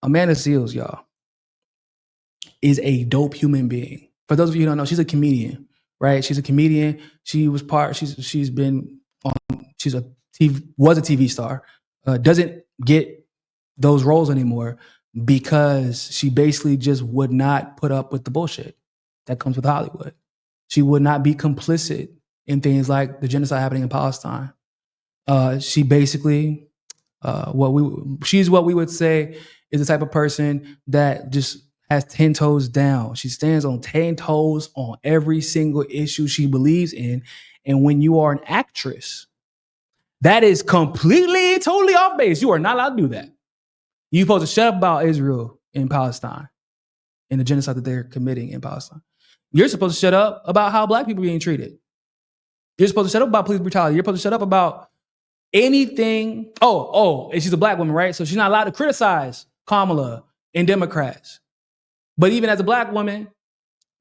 Amanda Seales, y'all, is a dope human being. For those of you who don't know, she's a comedian, right? She's a comedian. She was she's been on, was a TV star. Doesn't get those roles anymore because she basically just would not put up with the bullshit that comes with Hollywood. She would not be complicit in things like the genocide happening in Palestine. She basically, she's what we would say is the type of person that just has 10 toes down. She stands on 10 toes on every single issue she believes in. And when you are an actress, that is completely, totally off base. You are not allowed to do that. You're supposed to shut up about Israel and Palestine and the genocide that they're committing in Palestine. You're supposed to shut up about how black people are being treated. You're supposed to shut up about police brutality. You're supposed to shut up about anything. And she's a black woman, right? So she's not allowed to criticize Kamala and Democrats. But even as a black woman,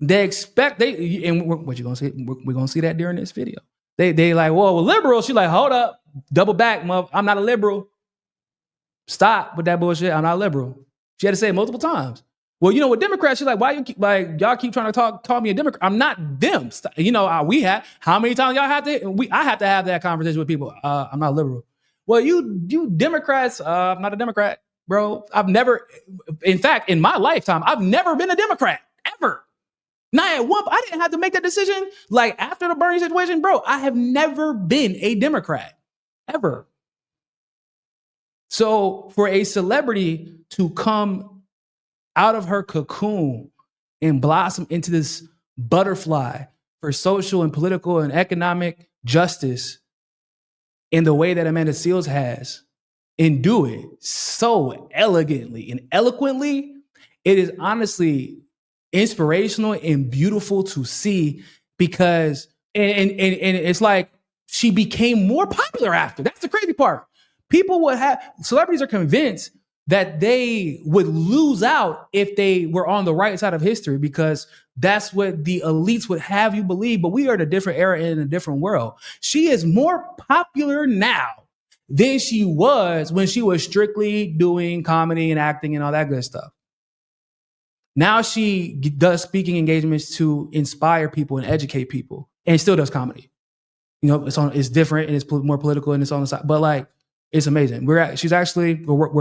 they expect what you gonna see? We're gonna see that during this video. They like, well, liberal. She's like, hold up, double back, mother. I'm not a liberal. Stop with that bullshit. I'm not liberal. She had to say it multiple times. Well, you know, with Democrats, she's like, why you keep y'all keep trying to call me a Democrat? I'm not them. You know, we have how many times y'all have to? I have to have that conversation with people. I'm not liberal. Well, you Democrats, I'm not a Democrat, bro. I've never, in fact, in my lifetime, I've never been a Democrat ever. Not at one. I didn't have to make that decision. Like after the Bernie situation, bro. I have never been a Democrat ever. So for a celebrity to come out of her cocoon and blossom into this butterfly for social and political and economic justice in the way that Amanda Seales has, and do it so elegantly and eloquently, it is honestly inspirational and beautiful to see because, and it's like she became more popular after. That's the crazy part. Celebrities are convinced that they would lose out if they were on the right side of history because that's what the elites would have you believe. But we are in a different era and in a different world. She is more popular now than she was when she was strictly doing comedy and acting and all that good stuff. Now she does speaking engagements to inspire people and educate people and still does comedy. You know, it's different and it's more political and it's on the side, but like, it's amazing. We're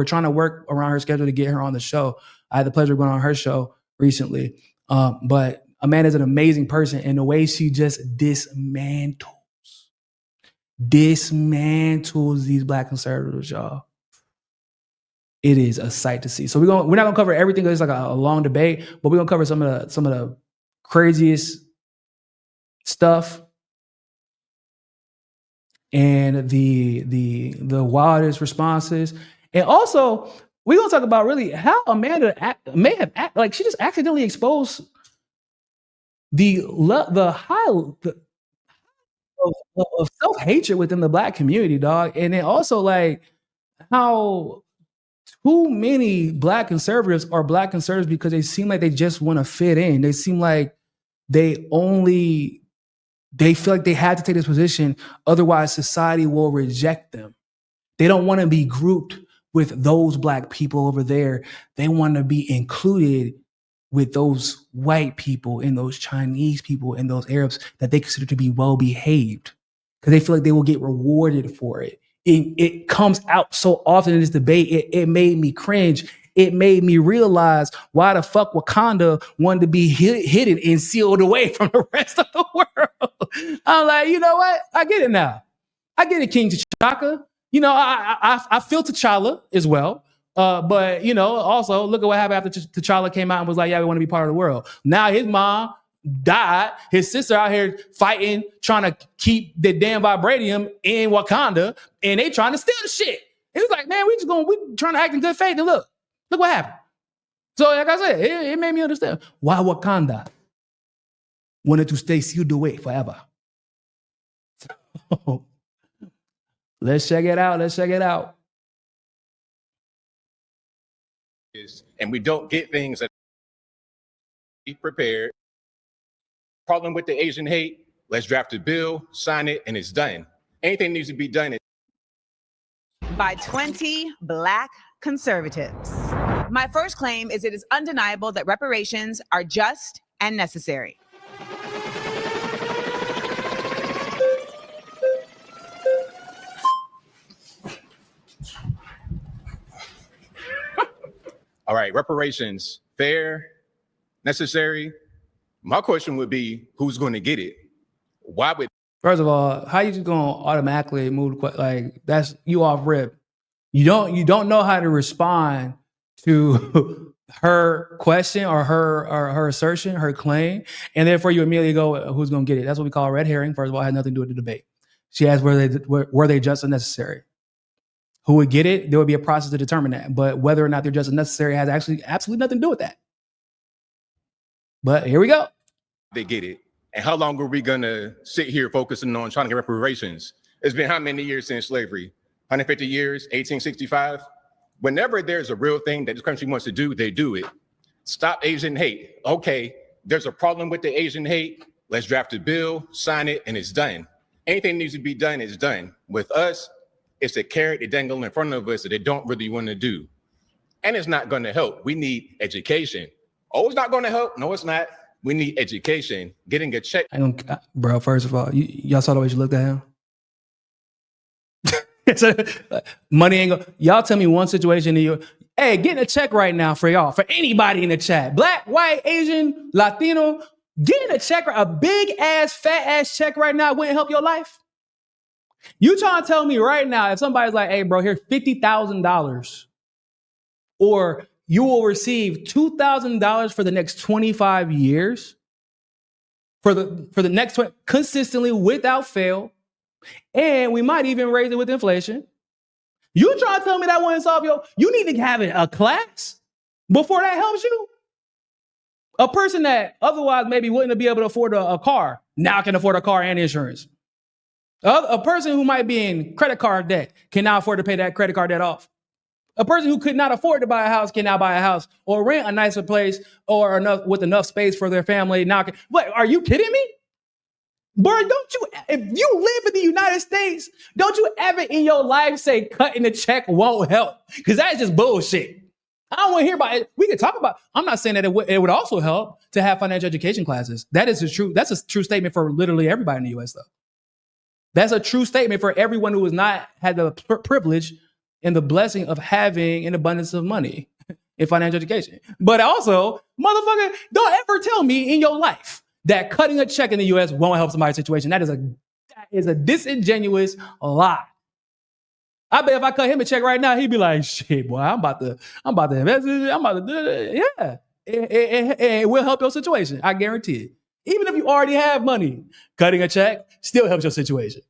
trying to work around her schedule to get her on the show. I had the pleasure of going on her show recently. But Amanda's an amazing person, and the way she just dismantles these black conservatives, y'all. It is a sight to see. So we're not gonna cover everything because it's like a long debate, but we're gonna cover some of the craziest stuff and the wildest responses. And also, we're going to talk about really how Amanda may have acted like she just accidentally exposed the high of self-hatred within the black community, dog. And then also like how too many black conservatives are black conservatives because they seem like they just want to fit in. They seem like they feel like they have to take this position, otherwise society will reject them. They don't want to be grouped with those black people over there. They want to be included with those white people and those Chinese people and those Arabs that they consider to be well-behaved because they feel like they will get rewarded for it. It comes out so often in this debate, it made me cringe. It made me realize why the fuck Wakanda wanted to be hidden and sealed away from the rest of the world. I'm like, you know what? I get it now. I get it, King T'Chaka. You know, I feel T'Challa as well. But, you know, also look at what happened after T'Challa came out and was like, yeah, we want to be part of the world. Now his mom died. His sister out here fighting, trying to keep the damn vibranium in Wakanda, and they trying to steal the shit. It was like, man, we trying to act in good faith, and look what happened. So, like I said, it made me understand why Wakanda wanted to stay sealed away forever. So, let's check it out. And we don't get things that be prepared. Problem with the Asian hate, let's draft a bill, sign it, and it's done. Anything needs to be done by 20 black conservatives. My first claim is it is undeniable that reparations are just and necessary. All right, reparations, fair, necessary. My question would be, who's going to get it? Why would? First of all, how you just gonna automatically move like that's you off rip? You don't know how to respond to her question or her assertion, her claim, and therefore you immediately go, "Who's gonna get it?" That's what we call a red herring. First of all, it had nothing to do with the debate. She asked were they just and necessary? Who would get it? There would be a process to determine that, but whether or not they're just and necessary has actually absolutely nothing to do with that. But here we go. They get it. And how long are we going to sit here focusing on trying to get reparations? It's been how many years since slavery? 150 years, 1865? Whenever there's a real thing that this country wants to do, they do it. Stop Asian hate. Okay, there's a problem with the Asian hate. Let's draft a bill, sign it, and it's done. Anything needs to be done is done. With us, it's a carrot they dangle in front of us that they don't really want to do. And it's not going to help. We need education. Oh, it's not going to help. No, it's not. We need education. Getting a check. Bro, first of all, y'all saw the way she looked at him? Money ain't go. Y'all tell me one situation in your, hey, getting a check right now for y'all, for anybody in the chat, black, white, Asian, Latino, getting a check, a big ass, fat ass check right now wouldn't help your life. You trying to tell me right now, if somebody's like, hey, bro, here's $50,000, or you will receive $2,000 for the next 25 years, for the next 20, consistently without fail, and we might even raise it with inflation. You trying to tell me that wouldn't solve you need to have a class before that helps you? A person that otherwise maybe wouldn't be able to afford a car, now can afford a car and insurance. A person who might be in credit card debt can now afford to pay that credit card debt off. A person who could not afford to buy a house can now buy a house or rent a nicer place or with enough space for their family. What, are you kidding me? Boy, if you live in the United States, don't you ever in your life say cutting the check won't help? Because that's just bullshit. I don't want to hear about it. We can talk about, I'm not saying that it would also help to have financial education classes. That's a true statement for literally everybody in the US though. That's a true statement for everyone who has not had the privilege and the blessing of having an abundance of money in financial education. But also, motherfucker, don't ever tell me in your life that cutting a check in the US won't help somebody's situation. That is a disingenuous lie. I bet if I cut him a check right now, he'd be like, shit, boy, I'm about to invest in it. I'm about to do it. Yeah. It will help your situation. I guarantee it. Even if you already have money, cutting a check still helps your situation.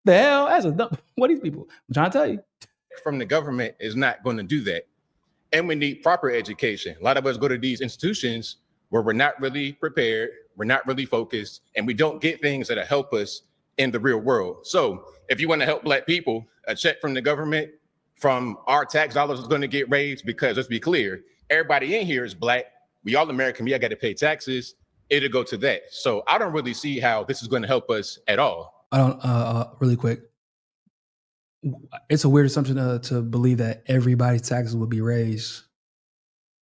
The hell? That's a dumb. What are these people? I'm trying to tell you. From the government is not going to do that. And we need proper education. A lot of us go to these institutions where we're not really prepared, we're not really focused, and we don't get things that'll help us in the real world. So if you want to help Black people, a check from the government, from our tax dollars is going to get raised, because let's be clear, everybody in here is Black. We all American. We all got to pay taxes. It'll go to that. So I don't really see how this is going to help us at all. I don't, really quick. It's a weird assumption to believe that everybody's taxes will be raised.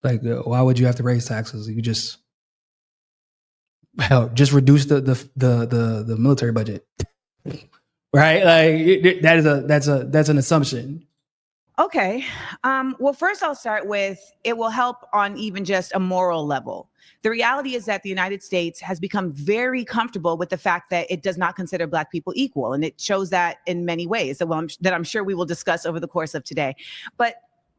Like, why would you have to raise taxes? You just reduce the military budget, right? Like that's an assumption. Okay. Well, first I'll start with it will help on even just a moral level. The reality is that the United States has become very comfortable with the fact that it does not consider Black people equal. And it shows that in many ways that I'm sure we will discuss over the course of today. But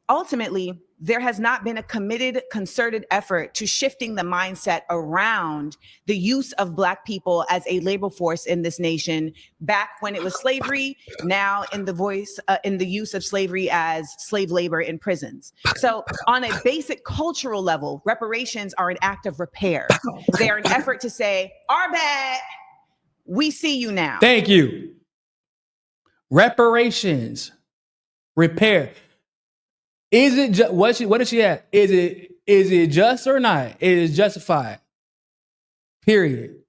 ultimately, there has not been a committed, concerted effort to shifting the mindset around the use of Black people as a labor force in this nation back when it was slavery, now in the use of slavery as slave labor in prisons. So on a basic cultural level, reparations are an act of repair. They are an effort to say, our bad, we see you now. Thank you. Reparations, repair. Is it just what is she at? Is it just or not? It is justified. Period.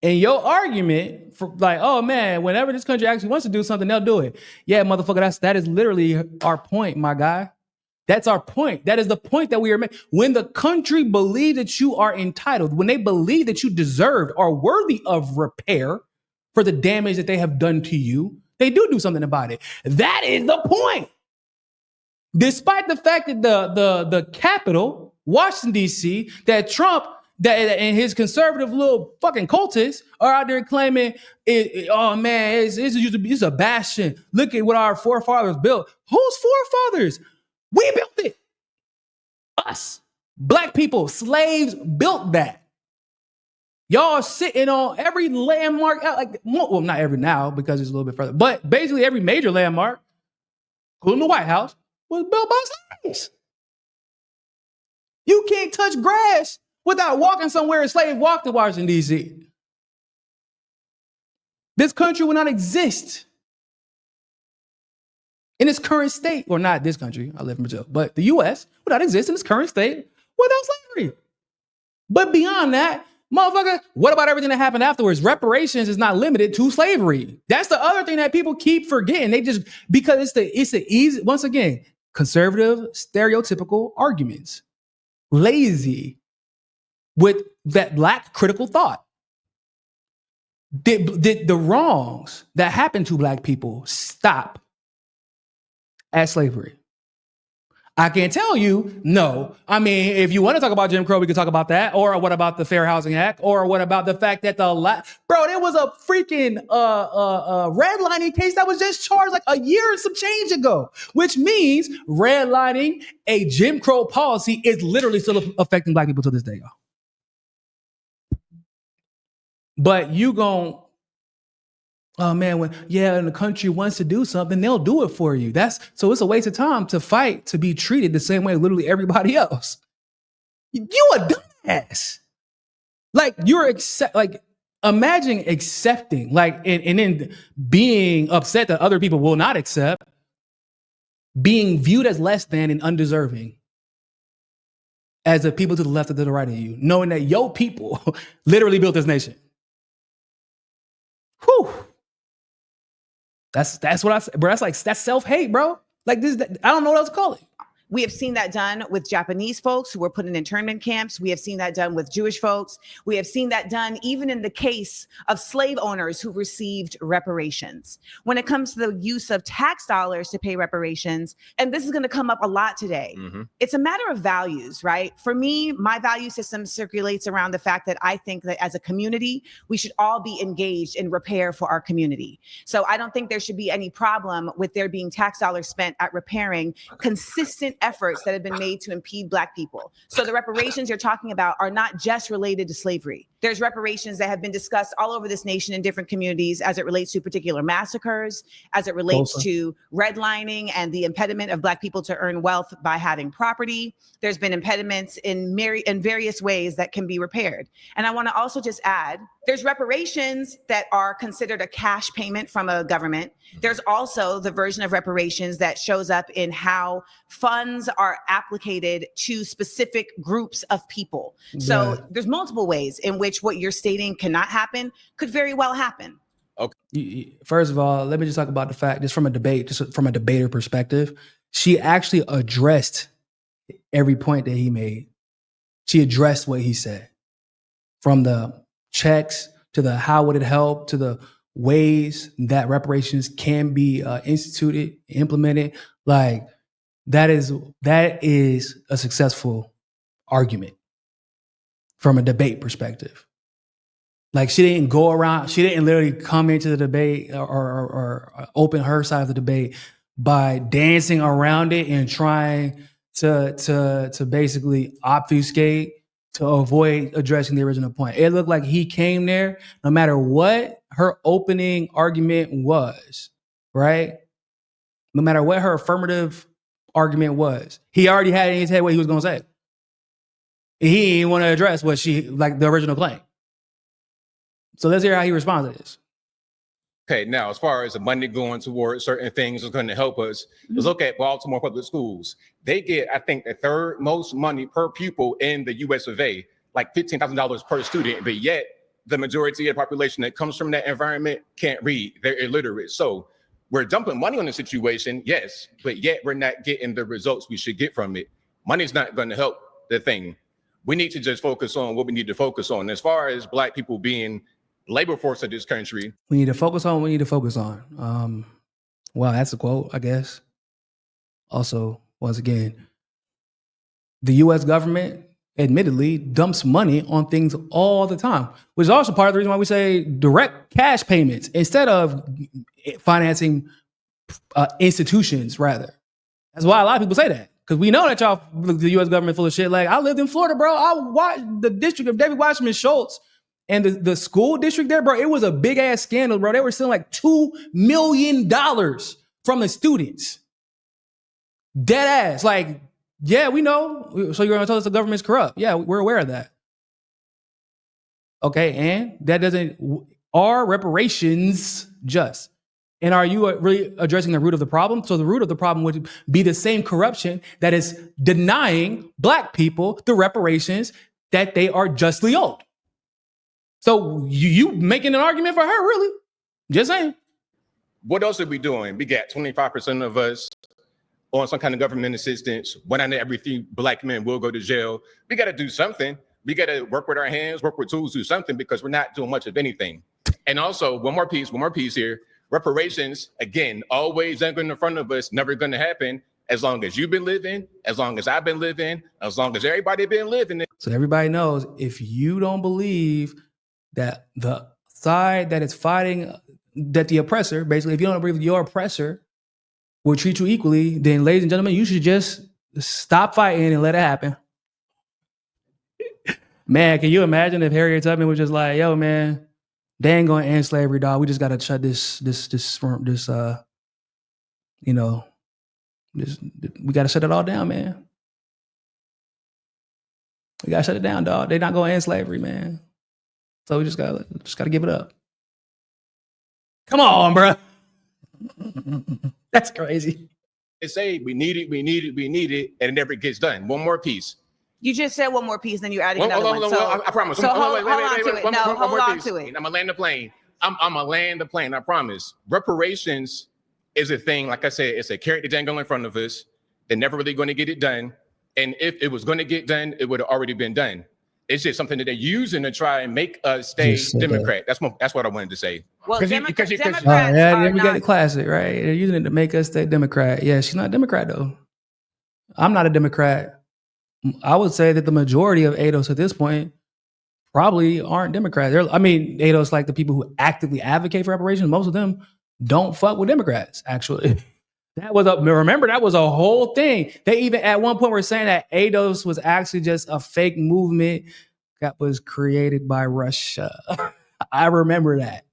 And your argument for like, oh man, whenever this country actually wants to do something, they'll do it. Yeah, motherfucker, that is literally our point, my guy. That's our point. That is the point that we are making. When the country believes that you are entitled, when they believe that you deserved or worthy of repair for the damage that they have done to you, they do something about it. That is the point. Despite the fact that the capital, Washington, D.C., that Trump and his conservative little fucking cultists are out there claiming, oh man, it's a bastion. Look at what our forefathers built. Whose forefathers? We built it. Us. Black people, slaves built that. Y'all are sitting on every landmark, well, not every now because it's a little bit further, but basically every major landmark, including the White House, was built by slaves. You can't touch grass without walking somewhere a slave walked to Washington, D.C. This country would not exist in its current state, or not this country, I live in Brazil, but the U.S. would not exist in its current state without slavery. But beyond that, motherfucker, what about everything that happened afterwards? Reparations is not limited to slavery. That's the other thing that people keep forgetting. They just, because it's the easy, once again, conservative, stereotypical arguments. Lazy with that lack critical thought. Did the wrongs that happened to Black people stop at slavery? I can't tell you, no. I mean, if you want to talk about Jim Crow, we can talk about that. Or what about the Fair Housing Act? Or what about the fact that there was a freaking redlining case that was just charged like a year and some change ago, which means redlining, a Jim Crow policy, is literally still affecting Black people to this day, y'all. But you gon', oh man, when the country wants to do something, they'll do it for you. So it's a waste of time to fight to be treated the same way literally everybody else. You a dumbass. Like imagine accepting, and then being upset that other people will not accept, being viewed as less than and undeserving as the people to the left or to the right of you, knowing that your people literally built this nation. Whew. That's what I say, bro. That's self-hate, bro. Like this, I don't know what else to call it. We have seen that done with Japanese folks who were put in internment camps. We have seen that done with Jewish folks. We have seen that done even in the case of slave owners who received reparations. When it comes to the use of tax dollars to pay reparations, and this is going to come up a lot today, it's a matter of values, right? For me, my value system circulates around the fact that I think that as a community, we should all be engaged in repair for our community. So I don't think there should be any problem with there being tax dollars spent at repairing consistent efforts that have been made to impede Black people. So the reparations you're talking about are not just related to slavery. There's reparations that have been discussed all over this nation in different communities as it relates to particular massacres, as it relates to redlining and the impediment of Black people to earn wealth by having property. There's been impediments in various ways that can be repaired. And I want to also just add, there's reparations that are considered a cash payment from a government. There's also the version of reparations that shows up in how funds are applicated to specific groups of people. So there's multiple ways in which what you're stating cannot happen could very well happen. Okay. First of all, let me just talk about the fact, just from a debater perspective, she actually addressed every point that he made. She addressed what he said, from the checks to the how would it help to the ways that reparations can be instituted, implemented. Like that is a successful argument from a debate perspective. Like she didn't go around, she didn't literally come into the debate or open her side of the debate by dancing around it and trying to basically obfuscate to avoid addressing the original point. It looked like he came there, no matter what her opening argument was, right? No matter what her affirmative argument was, he already had in his head what he was going to say. And he didn't want to address what the original claim. So let's hear how he responds to this. Okay, now, as far as the money going towards certain things is going to help us, let's look at Baltimore public schools. They get, I think, the third most money per pupil in the US of A, like $15,000 per student, but yet the majority of the population that comes from that environment can't read. They're illiterate. So We're dumping money on the situation, yes, but yet we're not getting the results we should get from it. Money's not going to help the thing. We need to just focus on what we need to focus on. As far as Black people being labor force of this country, we need to focus on what we need to focus on. Well, that's a quote, I guess. Also, once again, the U.S. government admittedly dumps money on things all the time, which is also part of the reason why we say direct cash payments instead of financing institutions, rather. That's why a lot of people say that, because we know that y'all, the U.S. government, full of shit. Like, I lived in Florida, bro. I watched the district of David Wasserman Schultz and the school district there, bro. It was a big ass scandal, bro. They were stealing like $2 million from the students. Dead ass. Like, yeah, we know. So you're going to tell us the government's corrupt? Yeah, we're aware of that. Okay, and that doesn't. Are reparations just? And are you really addressing the root of the problem? So the root of the problem would be the same corruption that is denying Black people the reparations that they are justly owed. So you making an argument for her, really? Just saying. What else are we doing? We got 25% of us on some kind of government assistance. 1 out of every 3 Black men will go to jail. We got to do something. We got to work with our hands, work with tools, do something, because we're not doing much of anything. And also, one more piece here. Reparations, again, always anchored in front of us, never going to happen as long as you've been living, as long as I've been living, as long as everybody been living. So everybody knows, if you don't believe that the side that is fighting, that the oppressor, basically, if you don't believe your oppressor will treat you equally, then, ladies and gentlemen, you should just stop fighting and let it happen. Man, can you imagine if Harriet Tubman was just like, yo, man, they ain't gonna end slavery, dog. We just gotta shut we gotta shut it all down, man. We gotta shut it down, dog. They're not gonna end slavery, man. So we just gotta give it up. Come on, bro. That's crazy. They say we need it, and it never gets done. One more piece. You just said one more piece, then you're adding another one. So, I promise. So hold on to it. No, hold on to it. I'm gonna land the plane. I'm gonna land the plane. I promise. Reparations is a thing. Like I said, it's a carrot dangling in front of us. They're never really going to get it done. And if it was going to get done, it would have already been done. It's just something that they're using to try and make us stay Democrat. That's what I wanted to say. Well, Democrats we got the classic, right? They're using it to make us stay Democrat. Yeah, she's not a Democrat, though. I'm not a Democrat. I would say that the majority of ADOS at this point probably aren't Democrats. ADOS, like the people who actively advocate for reparations, most of them don't fuck with Democrats, actually. That was a whole thing. They even at one point were saying that ADOS was actually just a fake movement that was created by Russia. I remember that.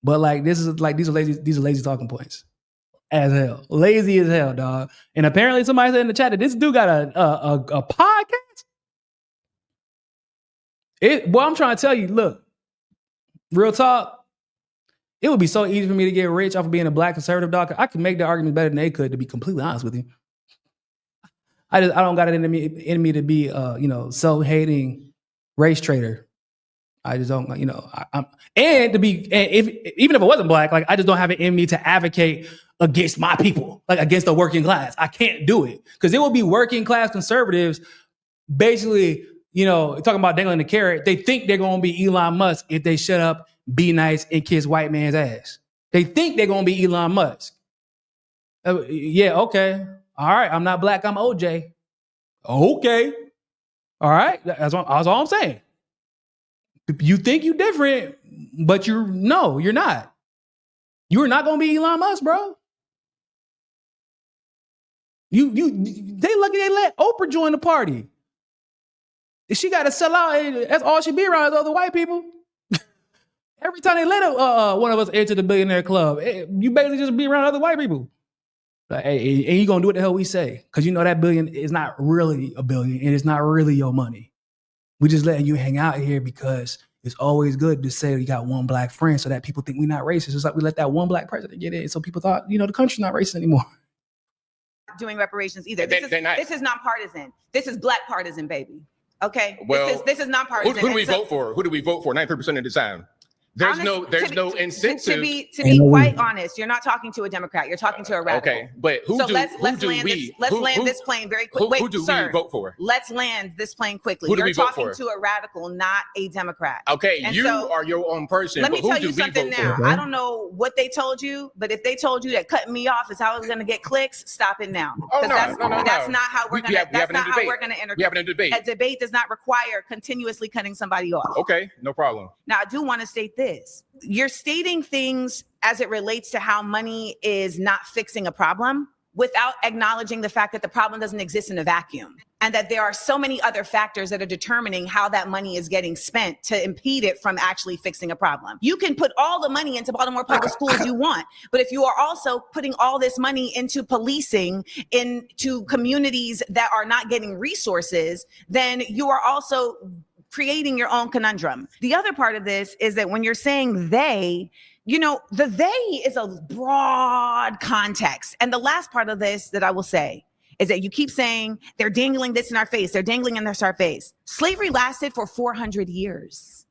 But like these are lazy talking points. As hell. Lazy as hell, dog. And apparently somebody said in the chat that this dude got a podcast. I'm trying to tell you, look, real talk, it would be so easy for me to get rich off of being a Black conservative, dog. I could make the argument better than they could, to be completely honest with you. I don't got it in me to be self-hating race trader. I just don't, even if it wasn't Black, like I just don't have it in me to advocate against my people, like against the working class. I can't do it, because it will be working class conservatives basically, talking about dangling the carrot. They think they're going to be Elon Musk if they shut up, be nice, and kiss white man's ass. They think they're going to be Elon Musk. Yeah, okay. All right, I'm not Black, I'm OJ. Okay. All right, that's all I'm saying. You think you're different, but you're not. You're not going to be Elon Musk, bro. They lucky they let Oprah join the party. She got to sell out. That's all she be around is other white people. Every time they let one of us enter the billionaire club, you basically just be around other white people. Like, hey, and you gonna do what the hell we say, because that billion is not really a billion, and it's not really your money. We just letting you hang out here because it's always good to say you got one Black friend, so that people think we're not racist. It's like we let that one Black president get in, so people thought the country's not racist anymore. Doing reparations either. This is not partisan. This is Black partisan, baby. Okay. Well, this is not partisan. Who do we vote for? 93% of the time. There's no incentive. To be quite honest, you're not talking to a Democrat. You're talking to a radical. Okay, but let's land this plane very quickly. Who do we vote for? Let's land this plane quickly. Who do we You're vote for? talking to a radical, not a Democrat. Okay, and you are your own person. Let me tell you something now. for? I don't know what they told you, but if they told you that cutting me off is how it's going to get clicks, stop it now. Oh, no. That's not how we're going to. That's not how we're going to We having a debate. A debate does not require continuously cutting somebody off. Okay, no problem. Now, I do want to state this. You're stating things as it relates to how money is not fixing a problem without acknowledging the fact that the problem doesn't exist in a vacuum and that there are so many other factors that are determining how that money is getting spent to impede it from actually fixing a problem. You can put all the money into Baltimore public schools you want, but if you are also putting all this money into policing, into communities that are not getting resources, then you are also creating your own conundrum. The other part of this is that when you're saying they, the they is a broad context. And the last part of this that I will say is that you keep saying they're dangling this in our face. They're dangling in our face. Slavery lasted for 400 years.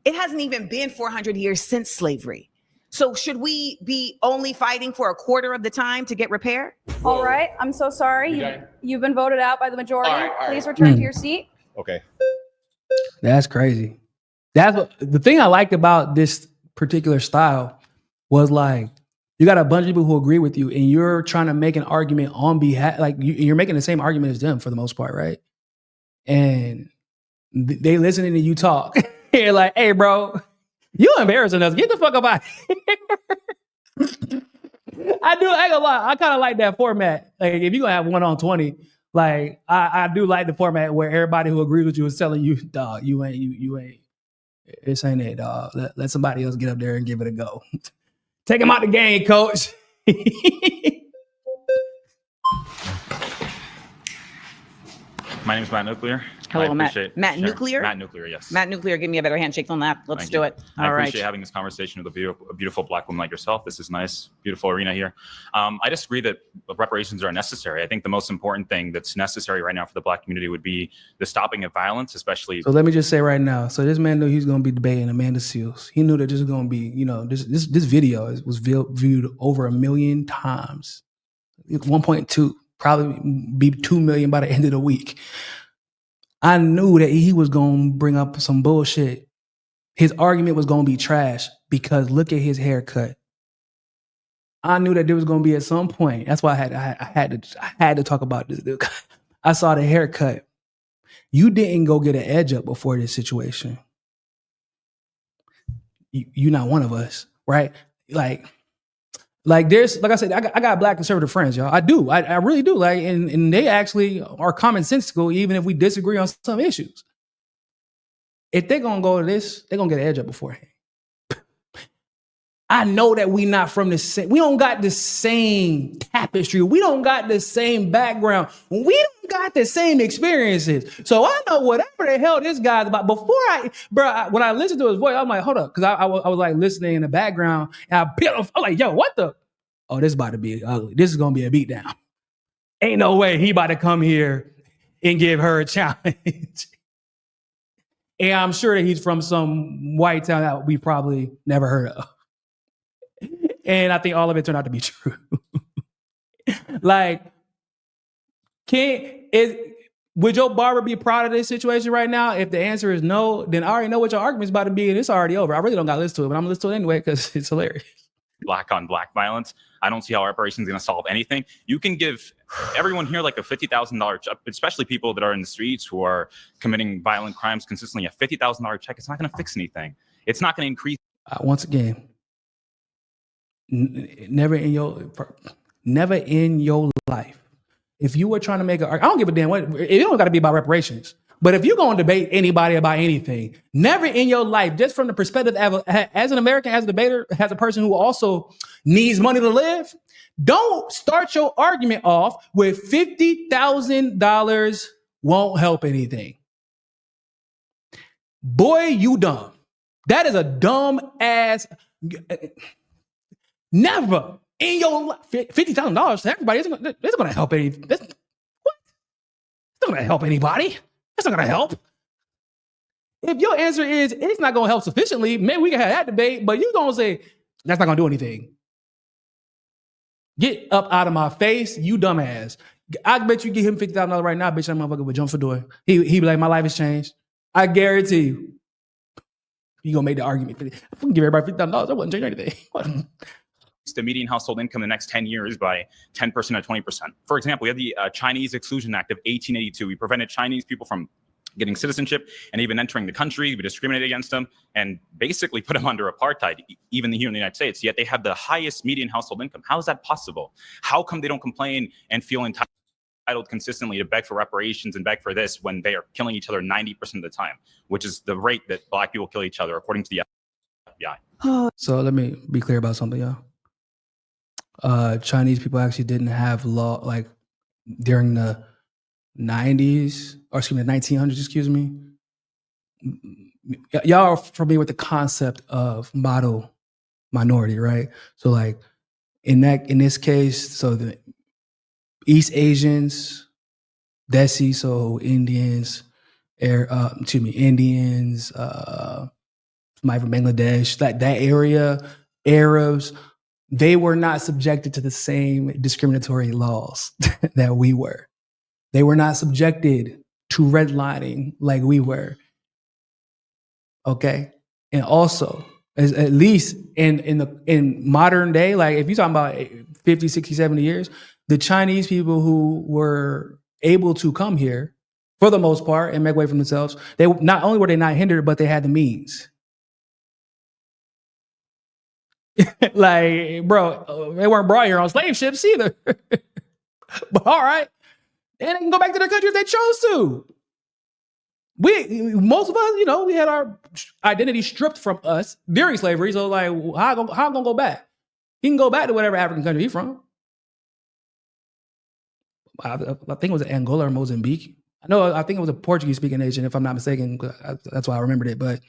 It hasn't even been 400 years since slavery. So should we be only fighting for a quarter of the time to get repair? All right. I'm so sorry. You've been voted out by the majority. All right. Please return to your seat. Okay. That's crazy. That's what the thing I liked about this particular style was, like, you got a bunch of people who agree with you and you're trying to make an argument on behalf, like you're making the same argument as them for the most part, right? And they listening to you talk. You're like, hey, bro, you embarrassing us. Get the fuck up out of here. I ain't gonna lie. I kind of like that format. Like, if you're gonna have 1-on-20, like, I do like the format where everybody who agrees with you is telling you, dog, you ain't. This ain't it, dog. Let somebody else get up there and give it a go. Take him out the game, coach. My name is Matt Nuclear. Hello, Matt. Matt Nuclear? Matt Nuclear, yes. Matt Nuclear, give me a better handshake on that. Let's do it. I appreciate having this conversation with a beautiful Black woman like yourself. This is nice, beautiful arena here. I disagree that reparations are necessary. I think the most important thing that's necessary right now for the Black community would be the stopping of violence, especially. So let me just say right now. So this man knew he was going to be debating Amanda Seals. He knew that this was going to be, this video was viewed over 1 million times. 1.2, probably be 2 million by the end of the week. I knew that he was going to bring up some bullshit. His argument was going to be trash because look at his haircut. I knew that there was going to be at some point. That's why I had to talk about this. I saw the haircut. You didn't go get an edge up before this situation. You're not one of us, right? Like there's, like I said, I got Black conservative friends, y'all. I do. I really do. Like, and they actually are commonsensical, even if we disagree on some issues. If they're gonna go to this, they're gonna get an edge up beforehand. I know that we not from the same, we don't got the same tapestry. We don't got the same background. We don't got the same experiences. So I know whatever the hell this guy's about. When I listened to his voice, I'm like, hold up. Cause I was like listening in the background and I'm like, yo, what the? Oh, this is about to be ugly. This is going to be a beatdown. Ain't no way he about to come here and give her a challenge. And I'm sure that he's from some white town that we probably never heard of. And I think all of it turned out to be true. Like, would your barber be proud of this situation right now? If the answer is no, then I already know what your argument's about to be, and it's already over. I really don't got to listen to it, but I'm going to listen to it anyway because it's hilarious. Black on Black violence. I don't see how reparations is going to solve anything. You can give everyone here like a $50,000, especially people that are in the streets who are committing violent crimes consistently, a $50,000 check. It's not going to fix anything. It's not going to increase. Once again, never in your life. If you were trying to make I don't give a damn what, it don't got to be about reparations. But if you're going to debate anybody about anything, never in your life, just from the perspective as an American, as a debater, as a person who also needs money to live, don't start your argument off with $50,000 won't help anything. Boy, you dumb. That is a dumb ass. Never in your life. $50,000 to everybody isn't going to help anything. What? It's not going to help anybody. That's not going to help. If your answer is it's not going to help sufficiently, maybe we can have that debate, but you're going to say that's not going to do anything. Get up out of my face, you dumbass. I bet you give him $50,000 right now, bitch, that motherfucker would jump for door. He be like, my life has changed. I guarantee you. You gonna make the argument. I can give everybody $50,000. I wouldn't change anything. The median household income in the next 10 years by 10% to 20%. For example, we had the Chinese Exclusion Act of 1882. We prevented Chinese people from getting citizenship and even entering the country. We discriminated against them and basically put them under apartheid, even here in the United States. Yet they have the highest median household income. How is that possible? How come they don't complain and feel entitled consistently to beg for reparations and beg for this when they are killing each other 90% of the time, which is the rate that Black people kill each other, according to the FBI. So let me be clear about something, y'all. Chinese people actually didn't have law, like during the 90s, or excuse me, the 1900s, excuse me. Y'all are familiar with the concept of model minority, right? So like in this case, so the East Asians, Desi, so Indians, Indians, somebody from Bangladesh, that area, Arabs, they were not subjected to the same discriminatory laws that we were. They were not subjected to redlining like we were. Okay? And also, at least in modern day, like if you're talking about 50, 60, 70 years, the Chinese people who were able to come here, for the most part, and make way for themselves, they not only were they not hindered, but they had the means. Like, bro, they weren't brought here on slave ships either. But all right. And they can go back to their country if they chose to. Most of us, we had our identity stripped from us during slavery. So like, how I'm gonna go back? He can go back to whatever African country he's from. I think it was Angola or Mozambique. I think it was a Portuguese speaking nation, if I'm not mistaken. That's why I remembered it. But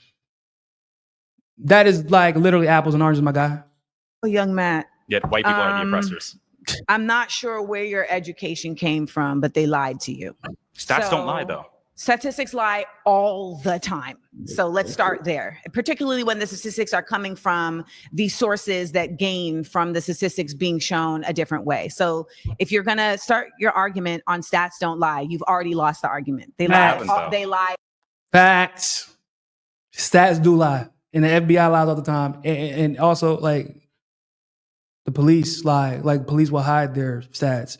that is like literally apples and oranges, my guy. Oh, young Matt. Yet white people are the oppressors. I'm not sure where your education came from, but they lied to you. Stats don't lie, though. Statistics lie all the time. So let's start there, particularly when the statistics are coming from the sources that gain from the statistics being shown a different way. So if you're going to start your argument on stats don't lie, you've already lost the argument. They lie. They lie. Facts. Stats do lie. And the FBI lies all the time. And also, like, the police lie. Like, police will hide their stats.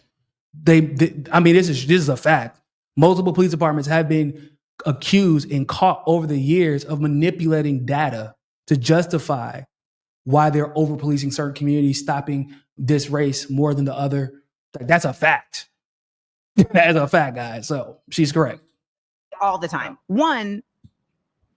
This is a fact. Multiple police departments have been accused and caught over the years of manipulating data to justify why they're over-policing certain communities, stopping this race more than the other. That's a fact. That is a fact, guys. So she's correct. All the time. One,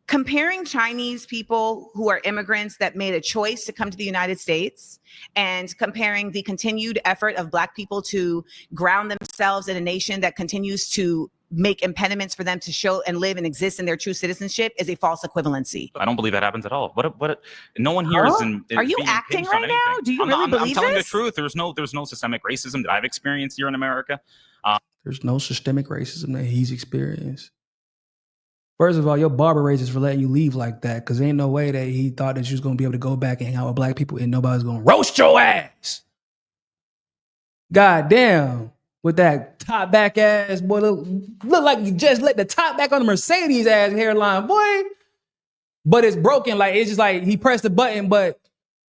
comparing Chinese people who are immigrants that made a choice to come to the United States and comparing the continued effort of Black people to ground themselves in a nation that continues to make impediments for them to show and live and exist in their true citizenship is a false equivalency. I don't believe that happens at all. What no one here is Are you acting right now? Do you really believe this? I'm telling the truth. There's no systemic racism that I've experienced here in America. There's no systemic racism that he's experienced. First of all, your barber racist for letting you leave like that, because ain't no way that he thought that you was going to be able to go back and hang out with Black people and nobody's going to roast your ass. God damn. With that top back ass, boy, look like you just let the top back on the Mercedes ass hairline, boy. But it's broken. Like, it's just like he pressed the button, but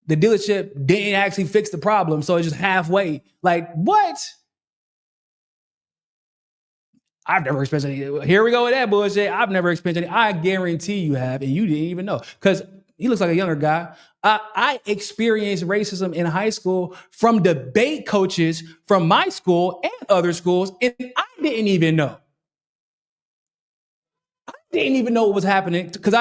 the dealership didn't actually fix the problem. So it's just halfway. Like, what? I've never experienced any. Here we go with that bullshit. I've never experienced any. I guarantee you have, and you didn't even know. Because he looks like a younger guy. I experienced racism in high school from debate coaches from my school and other schools, and I didn't even know. I didn't even know what was happening because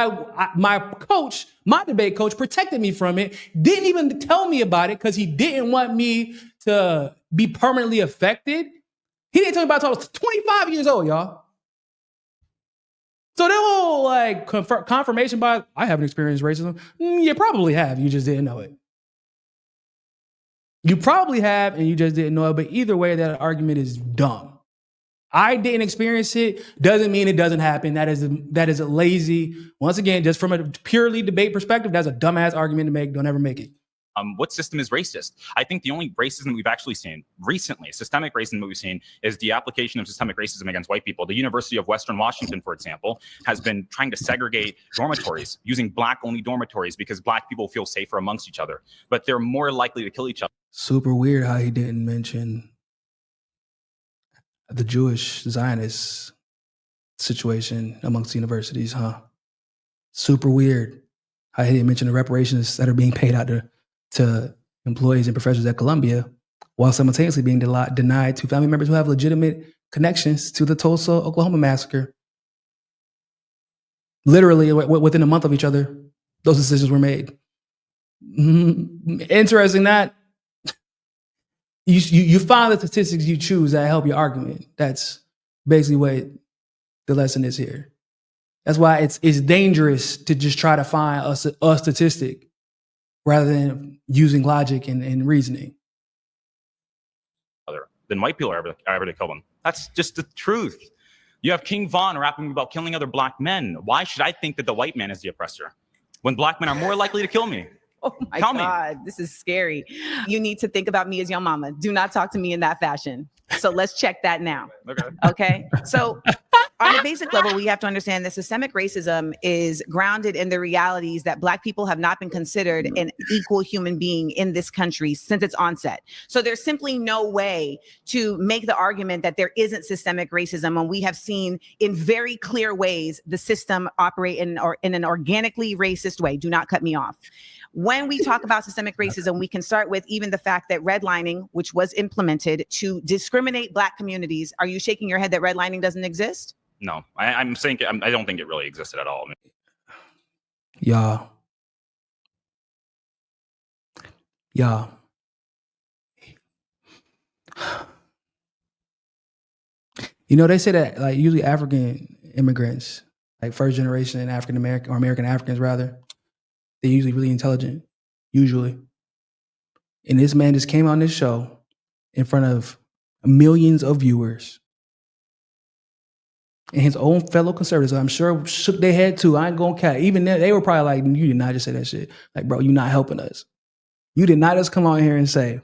my debate coach protected me from it, didn't even tell me about it because he didn't want me to be permanently affected. He didn't tell me about it until I was 25 years old, y'all. So that whole like confirmation bias, I haven't experienced racism. You probably have, you just didn't know it. You probably have and you just didn't know it, but either way, that argument is dumb. I didn't experience it doesn't mean it doesn't happen. That is a lazy, once again, just from a purely debate perspective, that's a dumbass argument to make. Don't ever make it. What system is racist? I think the only racism we've actually seen recently, systemic racism that we've seen, is the application of systemic racism against white people. The University of Western Washington, for example, has been trying to segregate dormitories, using Black-only dormitories because Black people feel safer amongst each other, but they're more likely to kill each other. Super weird how he didn't mention the Jewish Zionist situation amongst universities, huh? Super weird how he didn't mention the reparations that are being paid out to employees and professors at Columbia, while simultaneously being denied to family members who have legitimate connections to the Tulsa, Oklahoma massacre. Literally, within a month of each other, those decisions were made. Interesting that you find the statistics you choose that help your argument. That's basically what the lesson is here. That's why it's dangerous to just try to find a statistic rather than using logic and reasoning. Than white people are ever to kill them. That's just the truth. You have King Von rapping about killing other Black men. Why should I think that the white man is the oppressor when Black men are more likely to kill me? Oh my Tell me. God, this is scary. You need to think about me as your mama. Do not talk to me in that fashion. So let's check that now. Okay. So on a basic level, we have to understand that systemic racism is grounded in the realities that Black people have not been considered an equal human being in this country since its onset. So there's simply no way to make the argument that there isn't systemic racism when we have seen in very clear ways the system operate in an organically racist way. Do not cut me off. When we talk about systemic racism, we can start with even the fact that redlining, which was implemented to discriminate Black communities. Are you shaking your head that redlining doesn't exist? No, I'm saying I don't think it really existed at all. Yeah. You know, they say that like usually African immigrants, like first generation African American or American Africans rather, they're usually really intelligent, usually. And this man just came on this show in front of millions of viewers. And his own fellow conservatives, I'm sure, shook their head too. I ain't gonna cat. Even they were probably like, you did not just say that shit. Like, bro, you're not helping us. You did not just come on here and say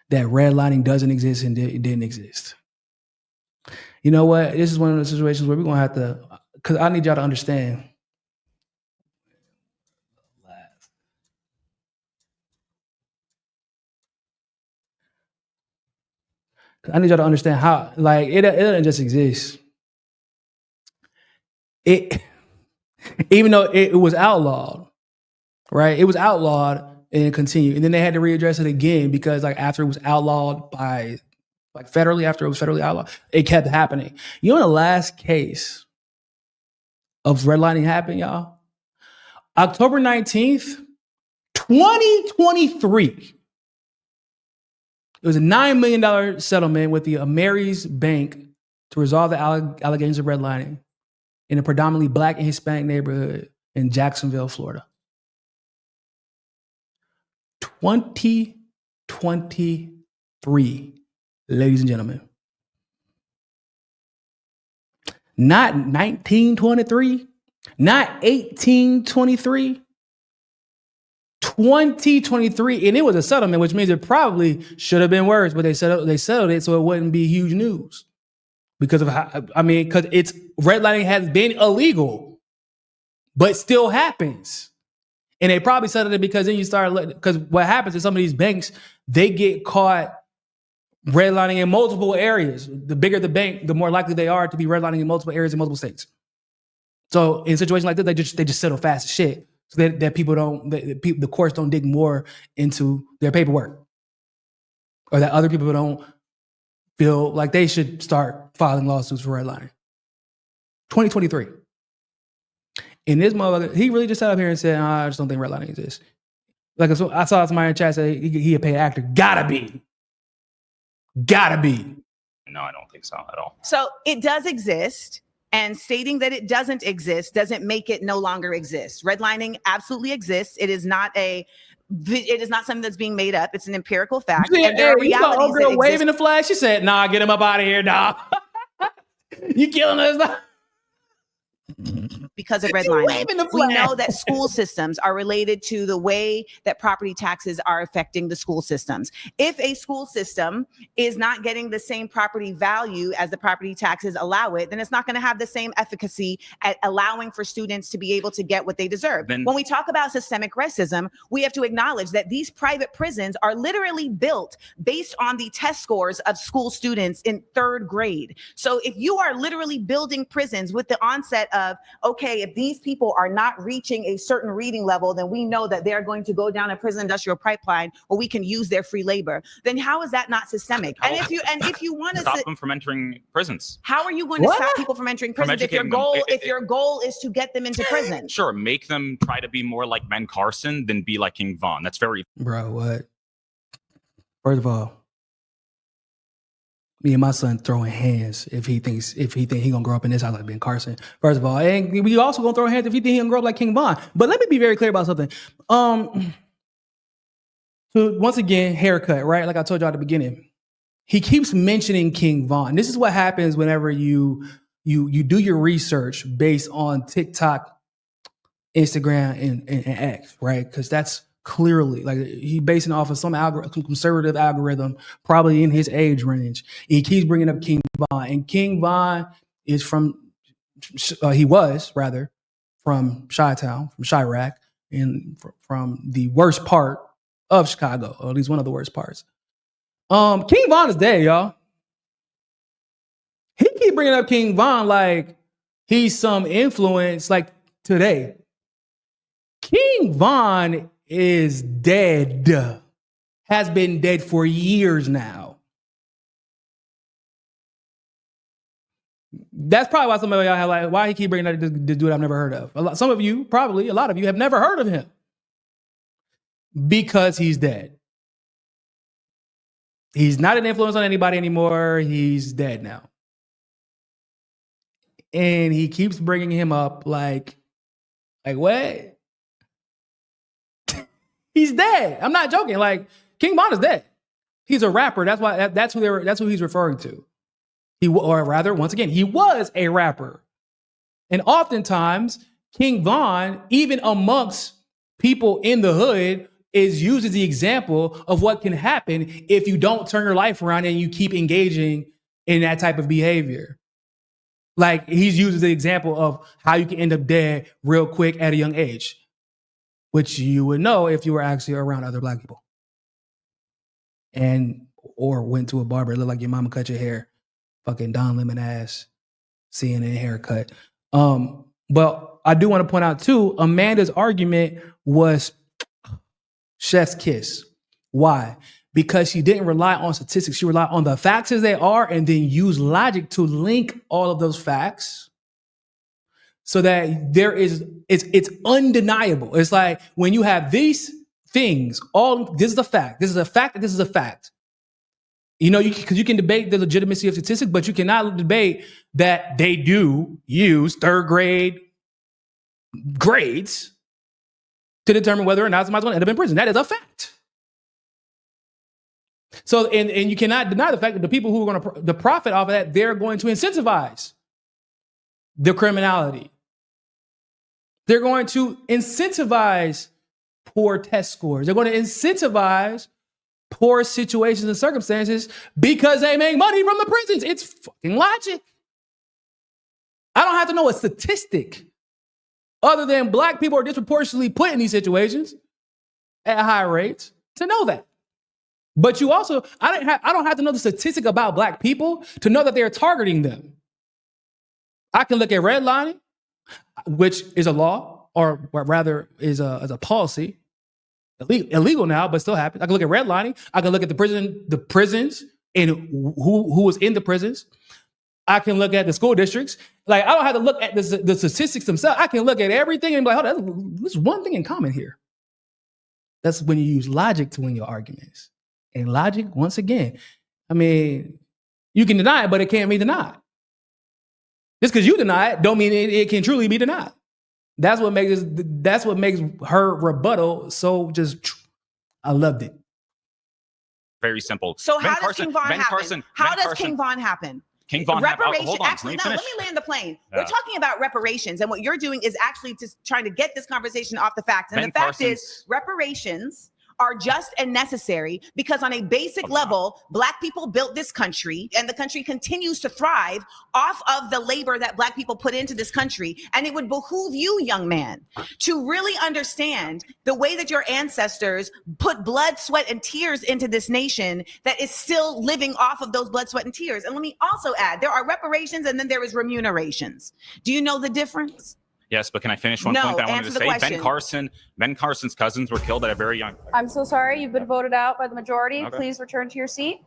that redlining doesn't exist and it didn't exist. You know what? This is one of those situations where we're gonna have to, because I need y'all to understand. I need y'all to understand how, like, it doesn't just exist. Even though it was outlawed, right? It was outlawed and it continued. And then they had to readdress it again because, like, after it was outlawed by, like, federally, after it was federally outlawed, it kept happening. You know, the last case of redlining happened, y'all? October 19th, 2023. It was a $9 million settlement with the Ameris Bank to resolve the allegations of redlining in a predominantly Black and Hispanic neighborhood in Jacksonville, Florida. 2023, ladies and gentlemen. Not 1923, not 1823. 2023, and it was a settlement, which means it probably should have been worse, but they settled it so it wouldn't be huge news because of how, because it's redlining has been illegal, but still happens, and they probably settled it because then you start because what happens is some of these banks they get caught redlining in multiple areas. The bigger the bank, the more likely they are to be redlining in multiple areas in multiple states. So in situations like this, they just settle fast as shit. So that people don't, the courts don't dig more into their paperwork, or that other people don't feel like they should start filing lawsuits for redlining. 2023. And this motherfucker, he really just sat up here and said, I just don't think redlining exists. Like, so I saw somebody in the chat say he a paid actor. Gotta be. No, I don't think so at all. So it does exist. And stating that it doesn't exist doesn't make it no longer exist. Redlining absolutely exists. It is not a It is not something that's being made up. It's an empirical fact. Yeah, And there are realities that girl exist. waving the flag. She said, "Nah, get him up out of here, nah. You killing us, nah." Because of Waving redlining. the We flag. know that school systems are related to the way that property taxes are affecting the school systems. If a school system is not getting the same property value as the property taxes allow it, then it's not going to have the same efficacy at allowing for students to be able to get what they deserve. Then- when we talk about systemic racism, we have to acknowledge that these private prisons are literally built based on the test scores of school students in 3rd grade. So if you are literally building prisons with the onset of, okay, if these people are not reaching a certain reading level, then we know that they're going to go down a prison industrial pipeline where we can use their free labor. Then how is that not systemic? And if you want to Stop them from entering prisons. how are you going to stop people from entering prisons if your educating them. goal if your goal is to get them into prison? Sure, make them try to be more like Ben Carson than be like King Von. That's very Bro, what? First of all, me and my son throwing hands if he think he gonna grow up in this house like Ben Carson. First of all, and we also gonna throw hands if he think he gonna grow up like King Von. But let me be very clear about something. So once again, haircut, right? Like I told you at the beginning, he keeps mentioning King Von. This is what happens whenever you do your research based on TikTok, Instagram, and X, right? Because that's clearly like he basing off of some conservative algorithm, probably in his age range. He keeps bringing up King Von, and King Von is he was from Chi-Town, from Chirac, and from the worst part of Chicago, or at least one of the worst parts. King Von is dead, y'all. He keep bringing up King Von like he's some influence like today. King Von is dead. Has been dead for years now. That's probably why some of y'all have like, why he keep bringing up this dude I've never heard of. Some of you, probably a lot of you, have never heard of him because he's dead. He's not an influence on anybody anymore. He's dead now. And he keeps bringing him up like what? He's dead. I'm not joking. Like King Von is dead. He's a rapper. That's who he's referring to. Once again, he was a rapper. And oftentimes, King Von, even amongst people in the hood, is used as the example of what can happen if you don't turn your life around and you keep engaging in that type of behavior. Like he's used as the example of how you can end up dead real quick at a young age, which you would know if you were actually around other Black people. Or went to a barber, looked like your mama cut your hair, fucking Don Lemon ass, CNN haircut. But I do want to point out too, Amanda's argument was chef's kiss. Why? Because she didn't rely on statistics. She relied on the facts as they are and then use logic to link all of those facts so that it's undeniable. It's like when you have these things, this is a fact, this is a fact, this is a fact. You know, because you can debate the legitimacy of statistics, but you cannot debate that they do use 3rd grade grades to determine whether or not somebody's going to end up in prison. That is a fact. So, and you cannot deny the fact that the people who are going to profit off of that, they're going to incentivize the criminality. They're going to incentivize poor test scores. They're going to incentivize poor situations and circumstances because they make money from the prisons. It's fucking logic. I don't have to know a statistic other than Black people are disproportionately put in these situations at high rates to know that. But you also, I don't have to know the statistic about Black people to know that they're targeting them. I can look at redlining, which is a law, or rather is a policy. Illegal now, but still happens. I can look at redlining. I can look at the prisons, and who was in the prisons. I can look at the school districts. Like I don't have to look at the statistics themselves. I can look at everything and be like, hold on, there's one thing in common here. That's when you use logic to win your arguments. And logic, once again, I mean, you can deny it, but it can't be denied. Just because you deny it, don't mean it can truly be denied. That's what makes her rebuttal so just I loved it. Very simple. So Ben how does King Von happen? How does King Von happen? King Von reparations. Hold on, actually, no. Let me land the plane. Yeah. We're talking about reparations, and what you're doing is actually just trying to get this conversation off the facts. And Ben the fact Carson's- is, reparations are just and necessary because on a basic level, Black people built this country, and the country continues to thrive off of the labor that Black people put into this country. And it would behoove you, young man, to really understand the way that your ancestors put blood, sweat, and tears into this nation that is still living off of those blood, sweat, and tears. And let me also add, there are reparations and then there is remunerations. Do you know the difference? Yes, but can I finish one point that I wanted to say? Question. Ben Carson's cousins were killed at a very young. I'm so sorry. You've been voted out by the majority. Okay. Please return to your seat.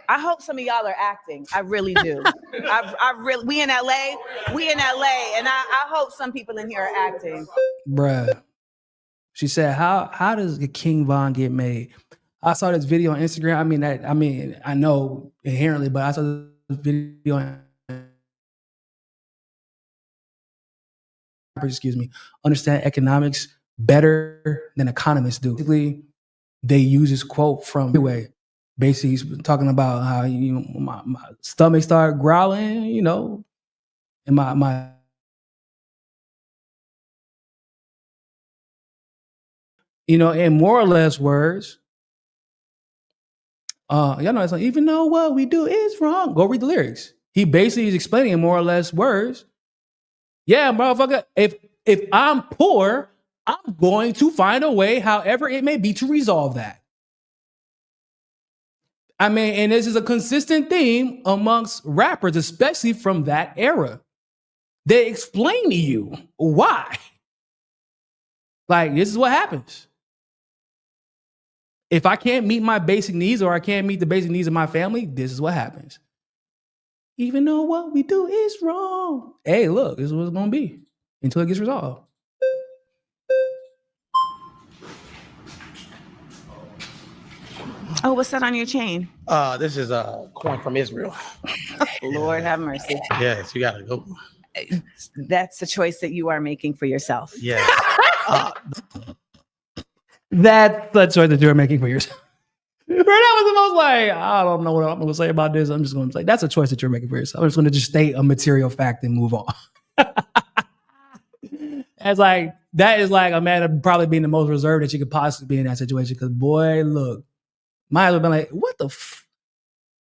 I hope some of y'all are acting. I really do. I really. We in LA, and I hope some people in here are acting. Bruh. She said, how does the King Von get made? I saw this video on Instagram. I know inherently, but I saw this video on understand economics better than economists do. Basically, they use this quote from anyway. Basically, he's talking about how my stomach started growling, and my in more or less words. Y'all know it's like, even though what we do is wrong. Go read the lyrics. He basically is explaining in more or less words. Yeah, motherfucker, if I'm poor, I'm going to find a way, however it may be, to resolve that. And this is a consistent theme amongst rappers, especially from that era. They explain to you why. Like, this is what happens. If I can't meet my basic needs or I can't meet the basic needs of my family, this is what happens. Even though what we do is wrong. Hey, look, this is what it's going to be until it gets resolved. Oh, what's that on your chain? This is a coin from Israel. Lord have mercy. Yes, you gotta go. That's the choice that you are making for yourself. Yes. That's the choice that you're making for yourself. That was the most like, I don't know what I'm going to say about this. I'm just going to say, that's a choice that you're making for yourself. I'm just going to just state a material fact and move on. That is like a man of probably being the most reserved that you could possibly be in that situation. Because boy, look, might as well been like, what the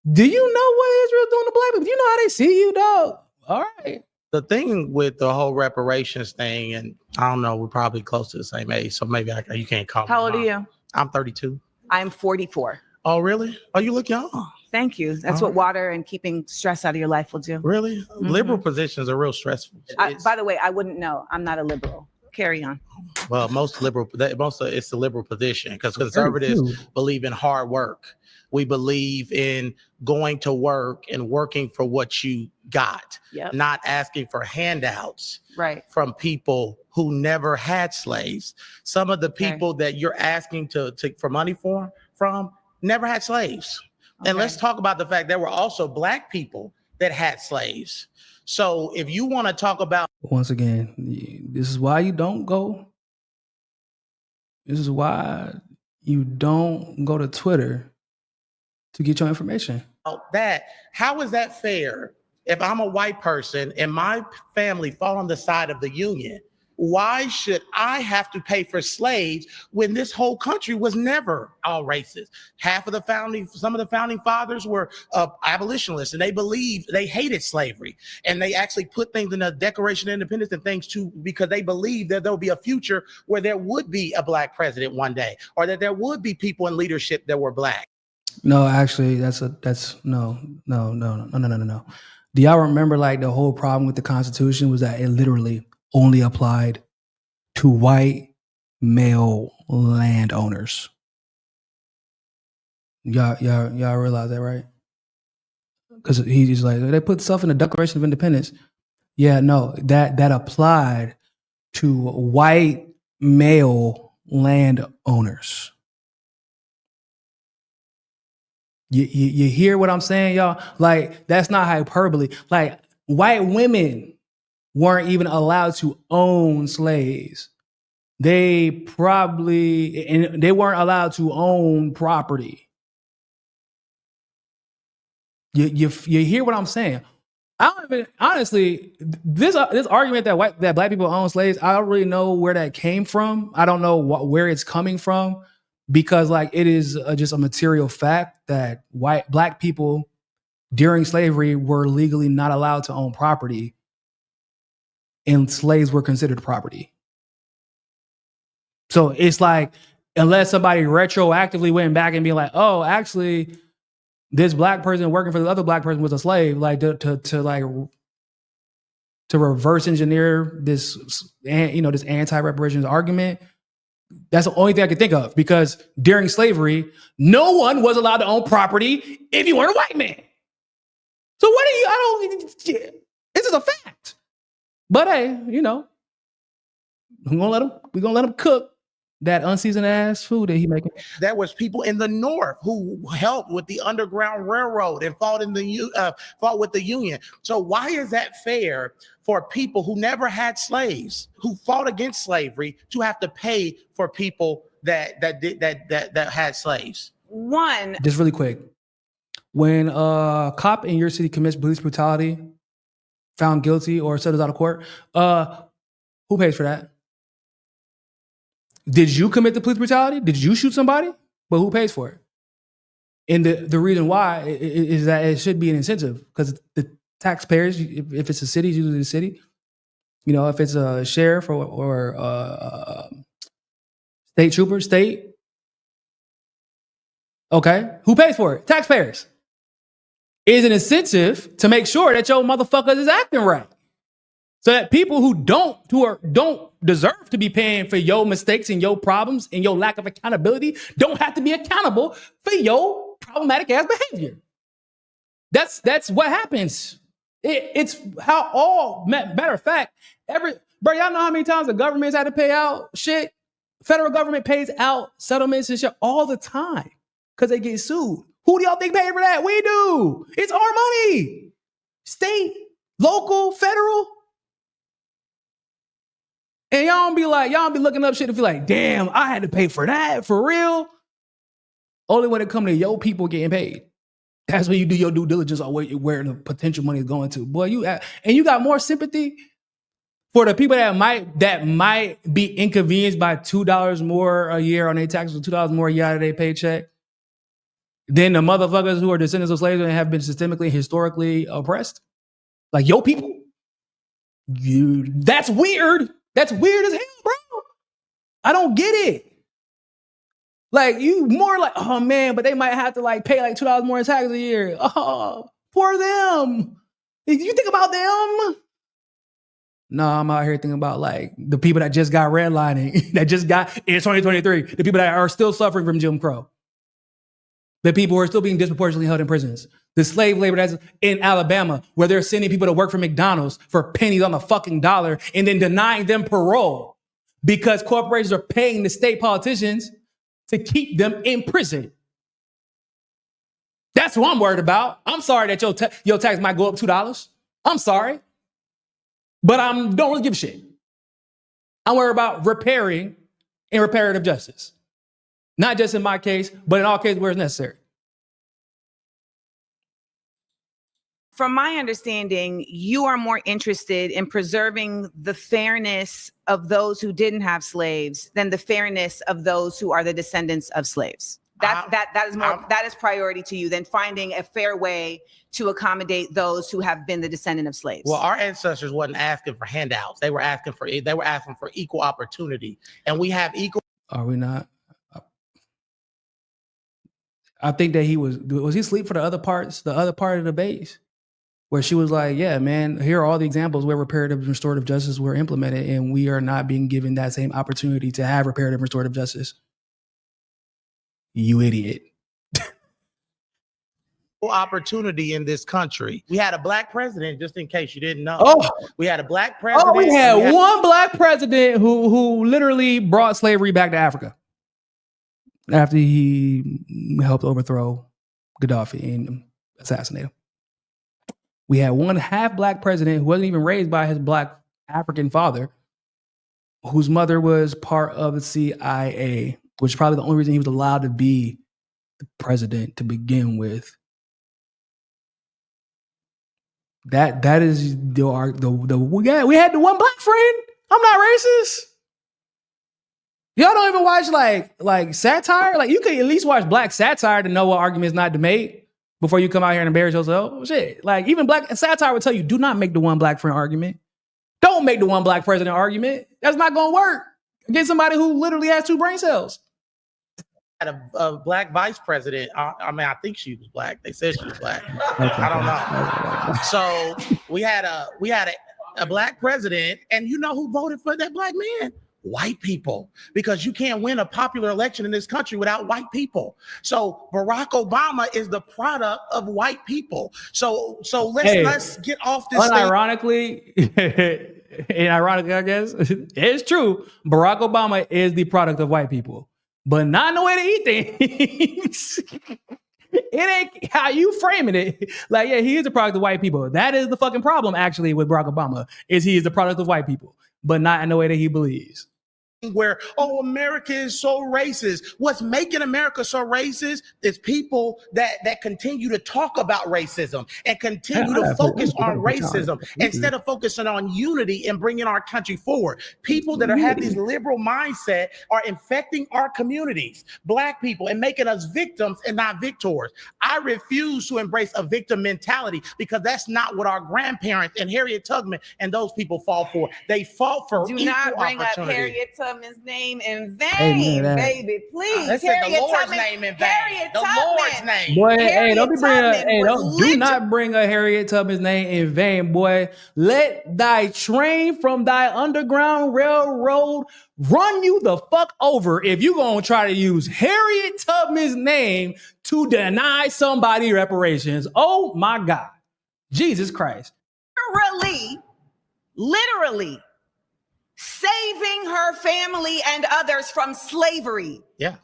do you know what Israel's doing to black people? Do you know how they see you, dog? All right. The thing with the whole reparations thing, and I don't know, we're probably close to the same age, so maybe you can't call me. How old are you? I'm 32. I'm 44. Oh, really? Oh, you look young. Thank you. That's what water and keeping stress out of your life will do. Really? Mm-hmm. Liberal positions are real stressful. By the way, I wouldn't know. I'm not a liberal. Carry on. Well, it's the liberal position because conservatives believe in hard work. We believe in going to work and working for what you got, not asking for handouts from people who never had slaves. Some of the people that you're asking for money from never had slaves. Okay. And let's talk about the fact there were also black people that had slaves. So if you want to talk about, once again, this is why you don't go. This is why you don't go to Twitter to get your information. How is that fair? If I'm a white person and my family fall on the side of the Union, why should I have to pay for slaves when this whole country was never all racist? Some of the founding fathers were abolitionists, and they hated slavery, and they actually put things in the Declaration of Independence and things too, because they believed that there'll be a future where there would be a black president one day, or that there would be people in leadership that were black. No, actually, no. Do y'all remember like the whole problem with the Constitution was that it literally only applied to white male landowners? Y'all realize that, right? Because he's like, they put stuff in the Declaration of Independence. Yeah, no, that applied to white male landowners. You hear what I'm saying, y'all? Like, that's not hyperbole. Like, white women weren't even allowed to own slaves. they probably, and they weren't allowed to own property. You hear what I'm saying? I don't even, honestly, this argument that black people own slaves, I don't really know where that came from. I don't know where it's coming from, because like it is just a material fact that black people during slavery were legally not allowed to own property, and slaves were considered property. So it's like, unless somebody retroactively went back and be like, oh, actually, this black person working for the other black person was a slave, like to reverse engineer this, this anti-reparations argument. That's the only thing I could think of, because during slavery, no one was allowed to own property if you weren't a white man. So what do you? This is a fact. But hey, we're gonna let him cook that unseasoned ass food that he making. There was people in the North who helped with the Underground Railroad and fought with the Union. So why is that fair for people who never had slaves, who fought against slavery, to have to pay for people that had slaves? One, just really quick, when a cop in your city commits police brutality, found guilty or settles out of court, who pays for that? Did you commit the police brutality? Did you shoot somebody? But who pays for it? And the reason why is that it should be an incentive, because the taxpayers, if it's a city, it's usually the city. If it's a sheriff or state trooper, state. Okay, who pays for it? Taxpayers. Is an incentive to make sure that your motherfuckers is acting right, so that people who don't deserve to be paying for your mistakes and your problems and your lack of accountability don't have to be accountable for your problematic ass behavior. That's what happens. It's how all, matter of fact, bro, y'all know how many times the government's had to pay out shit? Federal government pays out settlements and shit all the time because they get sued. Who do y'all think paid for that? We do. It's our money. State, local, federal. And y'all be looking up shit and feel like, damn, I had to pay for that, for real. Only when it come to your people getting paid. That's when you do your due diligence on where the potential money is going to. Boy, you got more sympathy for the people that might be inconvenienced by $2 more a year on their taxes, or $2 more a year out of their paycheck, than the motherfuckers who are descendants of slaves and have been systemically, historically oppressed. Like, your people, that's weird. That's weird as hell, bro. I don't get it. Like, you more like, oh man, but they might have to like pay like $2 more in taxes a year. Oh, poor them. You think about them? No, I'm out here thinking about like the people that just got redlining, that just got in 2023, the people that are still suffering from Jim Crow. The people who are still being disproportionately held in prisons. The slave labor that's in Alabama, where they're sending people to work for McDonald's for pennies on the fucking dollar and then denying them parole because corporations are paying the state politicians to keep them in prison. That's what I'm worried about. I'm sorry that your tax might go up $2. I'm sorry. But I don't really give a shit. I'm worried about repairing and reparative justice. Not just in my case, but in all cases where it's necessary. From my understanding, you are more interested in preserving the fairness of those who didn't have slaves than the fairness of those who are the descendants of slaves. That is priority to you than finding a fair way to accommodate those who have been the descendant of slaves. Well, our ancestors wasn't asking for handouts. They were asking for equal opportunity, and we have equal. Are we not? I think that he was he asleep for the other part of the base, where she was like, yeah, man, here are all the examples where reparative and restorative justice were implemented, and we are not being given that same opportunity to have reparative and restorative justice. You idiot. Opportunity in this country. We had a black president, just in case you didn't know. Oh, we had a black president. Oh, we had one black president who literally brought slavery back to Africa after he helped overthrow Gaddafi and assassinate him. We had one half black president who wasn't even raised by his black African father whose mother was part of the CIA, which is probably the only reason he was allowed to be the president to begin with. That is we had the one black friend. I'm not racist. Y'all don't even watch like satire. Like you could at least watch black satire to know what argument is not to make before you come out here and embarrass yourself. Oh, shit. Like even black satire would tell you, do not make the one black friend argument. Don't make the one black president argument. That's not gonna work against somebody who literally has 2 brain cells. Had a black vice president. I mean, I think she was black. They said she was black. I don't know. So we had a black president, and you know who voted for that black man? White people, because you can't win a popular election in this country without white people. So Barack Obama is the product of white people. So let's get off this. Unironically, and ironically, I guess it's true. Barack Obama is the product of white people, but not in the way to eat things. It ain't how you framing it. Like, yeah, he is the product of white people. That is the fucking problem, actually, with Barack Obama, is he is the product of white people, but not in the way that he believes. Where, oh, America is so racist. What's making America so racist is people that continue to talk about racism and continue to focus on racism instead of focusing on unity and bringing our country forward. People that have this liberal mindset are infecting our communities, black people, and making us victims and not victors. I refuse to embrace a victim mentality because that's not what our grandparents and Harriet Tubman and those people fought for. They fought for equal opportunity. Do not bring up Harriet Tubman's name in vain, baby. Please. Let's say the Lord's name in vain. Harriet the Tubman. Lord's name. Boy, hey, do not bring a Harriet Tubman's name in vain, boy. Let thy train from thy underground railroad run you the fuck over if you gonna try to use Harriet Tubman's name to deny somebody reparations. Oh my God. Jesus Christ. Literally saving her family and others from slavery. Yeah.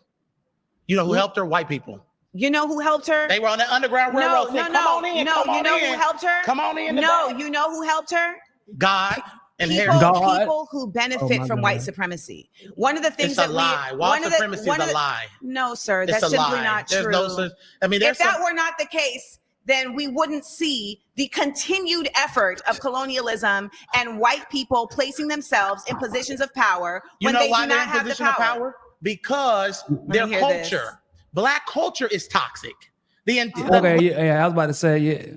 You know who helped her? White people. You know who helped her? They were on the Underground Railroad. No. You know who helped her? Come on in. No, you know who helped her? God and people who benefit from white supremacy. One of the things it's a lie. White supremacy is a lie. No, sir, that's simply not true. If that were not the case, then we wouldn't see the continued effort of colonialism and white people placing themselves in positions of power when they do not have the power. Because their culture, black culture, is toxic. I was about to say, yeah,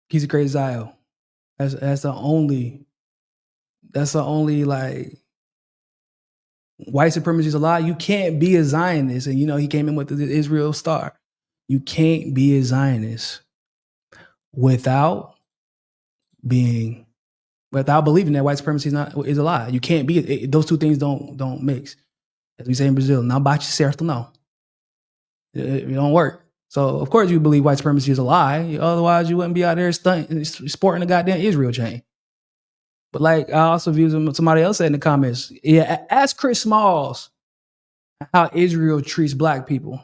he's a crazy Zio. That's the only like white supremacy is a lie. You can't be a Zionist, and you know he came in with the Israel star. You can't be a Zionist without believing that white supremacy is a lie. You can't be. Those two things don't mix. As we say in Brazil, não bate certo não. It don't work. So of course you believe white supremacy is a lie. Otherwise you wouldn't be out there sporting a goddamn Israel chain. But like I also view somebody else said in the comments, yeah, ask Chris Smalls how Israel treats black people.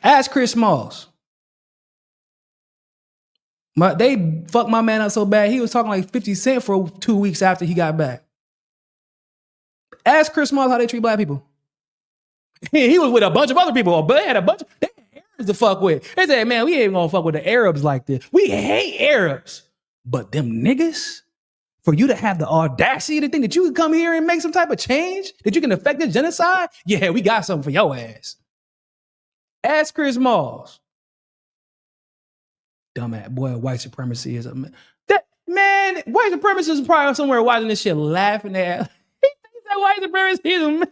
Ask Chris Smalls. They fucked my man up so bad, he was talking like 50 Cent for 2 weeks after he got back. Ask Chris Smalls how they treat black people. He was with a bunch of other people, but they had Arabs to fuck with. They said, man, we ain't gonna fuck with the Arabs like this. We hate Arabs. But them niggas, for you to have the audacity to think that you can come here and make some type of change, that you can affect the genocide, yeah, we got something for your ass. Ask Chris Smalls. Dumbass boy, white supremacy is white supremacists is probably somewhere watching this shit laughing at. He thinks that white supremacy is that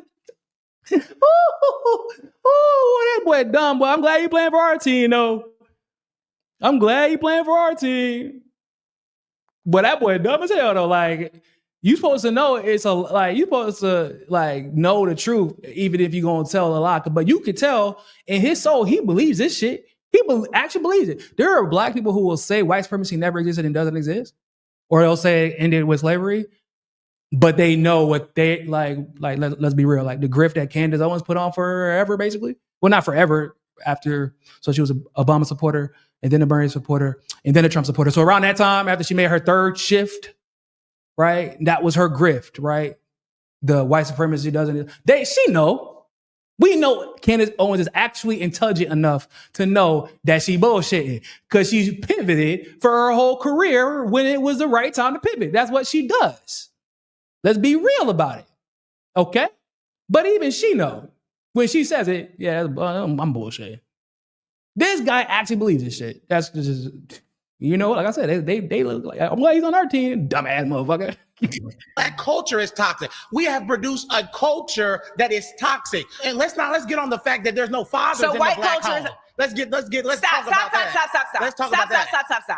boy dumb, boy. I'm glad he playing for our team, though. I'm glad he playing for our team. But that boy dumb as hell, though. Like, you supposed to know you supposed to know the truth, even if you're gonna tell a lie. But you can tell in his soul, he believes this shit. He actually believes it. There are black people who will say white supremacy never existed and doesn't exist, or they'll say it ended with slavery. But they know what they like. Let's be real. Like the grift that Candace Owens put on forever, basically. Well, not forever. So she was an Obama supporter, and then a Bernie supporter, and then a Trump supporter. So around that time, after she made her third shift, right? That was her grift, right? The white supremacy doesn't. She know. We know Candace Owens is actually intelligent enough to know that she bullshitting because she's pivoted for her whole career when it was the right time to pivot. That's what she does. Let's be real about it, okay? But even she know when she says it, yeah, I'm bullshitting. This guy actually believes this shit. That's just, you know, like I said, they look like, I'm glad he's on our team, dumbass motherfucker. Black culture is toxic. We have produced a culture that is toxic. And let's get on the fact that there's no fathers in the black home. Let's talk about that. Stop. Let's talk about that.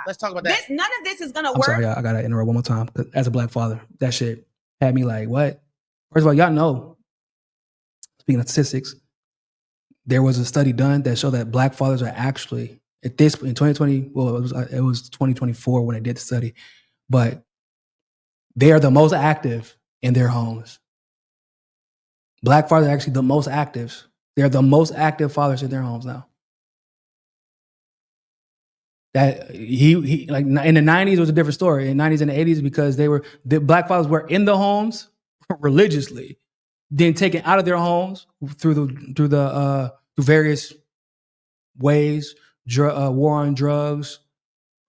Let's talk about that. None of this is gonna work. Sorry, I gotta interrupt one more time. As a black father, that shit had me like, what? First of all, y'all know, speaking of statistics, there was a study done that showed that black fathers are actually, in 2020, well, it was 2024 when they did the study, but they are the most active in their homes. Black fathers are actually the most active. They're the most active fathers in their homes now. That he like in the 90s it was a different story. In the 90s and the 80s, because the black fathers were in the homes religiously, then taken out of their homes through various ways, war on drugs,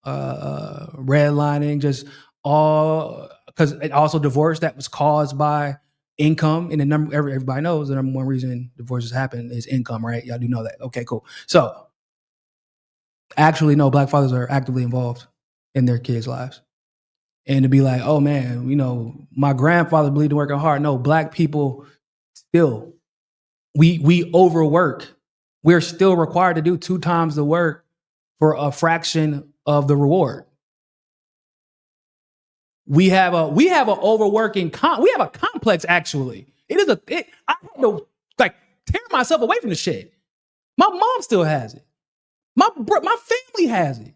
redlining, just all. Because also divorce that was caused by income, and the number everybody knows the number one reason divorces happen is income, right? Y'all do know that. Okay, cool. So actually, no, black fathers are actively involved in their kids' lives. And to be like, oh man, you know, my grandfather believed in working hard. No, black people still, we overwork. We're still required to do 2 times the work for a fraction of the reward. We have a overworking we have a complex actually. I had to like tear myself away from the shit. My mom still has it. My family has it.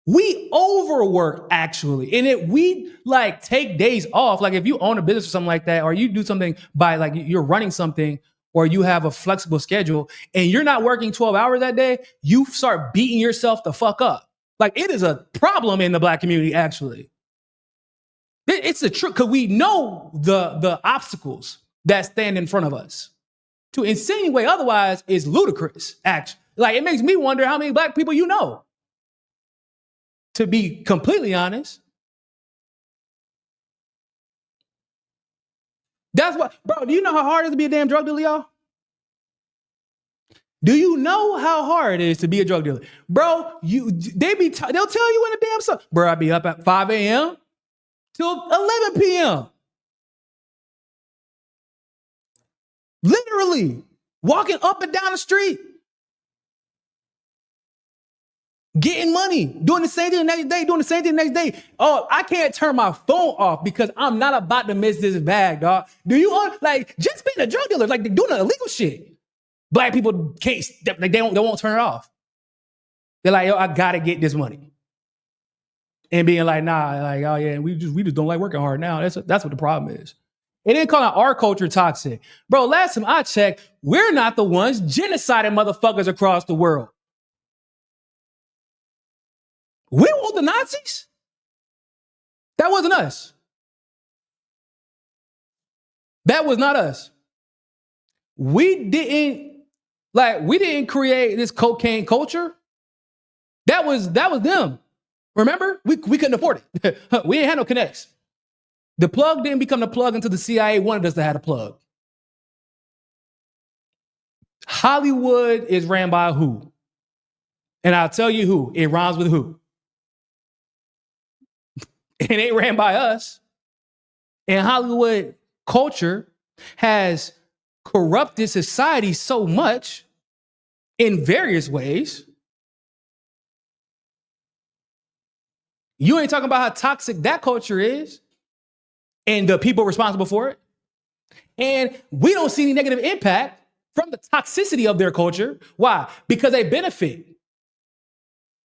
We overwork actually. And we like take days off. Like if you own a business or something like that, or you do something by like you're running something, or you have a flexible schedule and you're not working 12 hours that day, you start beating yourself the fuck up. Like it is a problem in the black community actually. It's the truth, because we know the obstacles that stand in front of us. To insinuate otherwise is ludicrous, actually. Like, it makes me wonder how many black people you know. To be completely honest. That's what, bro, do you know how hard it is to be a damn drug dealer, y'all? Do you know how hard it is to be a drug dealer? Bro, they'll tell you in the damn song. Bro, I be up at 5 a.m. till 11 p.m. Literally walking up and down the street, getting money, doing the same thing the next day, doing the same thing the next day. Oh, I can't turn my phone off because I'm not about to miss this bag, dog. Do you want, like, just being a drug dealer, like, they're doing illegal shit. Black people can't, like, they won't turn it off. They're like, yo, I gotta get this money. And being like, nah, like, oh yeah, we just don't like working hard now. That's what the problem is. It didn't call out our culture toxic. Bro, last time I checked, we're not the ones genociding motherfuckers across the world. We want the Nazis. That wasn't us. That was not us. We didn't create this cocaine culture. That was them. Remember? We couldn't afford it. We ain't had no connects. The plug didn't become the plug until the CIA wanted us to have a plug. Hollywood is ran by who? And I'll tell you who. It rhymes with who. It ain't ran by us. And Hollywood culture has corrupted society so much in various ways. You ain't talking about how toxic that culture is and the people responsible for it. And we don't see any negative impact from the toxicity of their culture. Why? Because they benefit.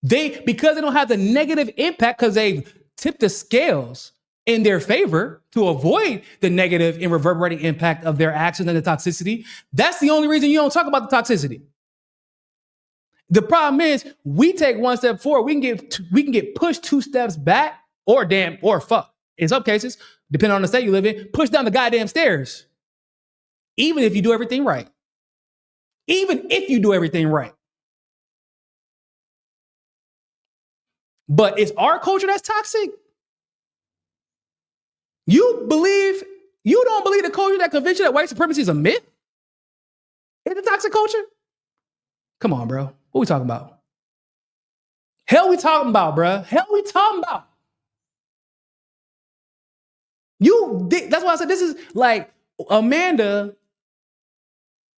Because they don't have the negative impact, because they've tipped the scales in their favor to avoid the negative and reverberating impact of their actions and the toxicity. That's the only reason you don't talk about the toxicity. The problem is we take one step forward, we can get pushed 2 steps back, or fuck. in some cases, depending on the state you live in, push down the goddamn stairs. Even if you do everything right. Even if you do everything right. But it's our culture that's toxic. You don't believe the culture that convinced you that white supremacy is a myth? It's a toxic culture? Come on, bro. What we talking about? Hell we talking about, bro. Hell we talking about. That's why I said this is like Amanda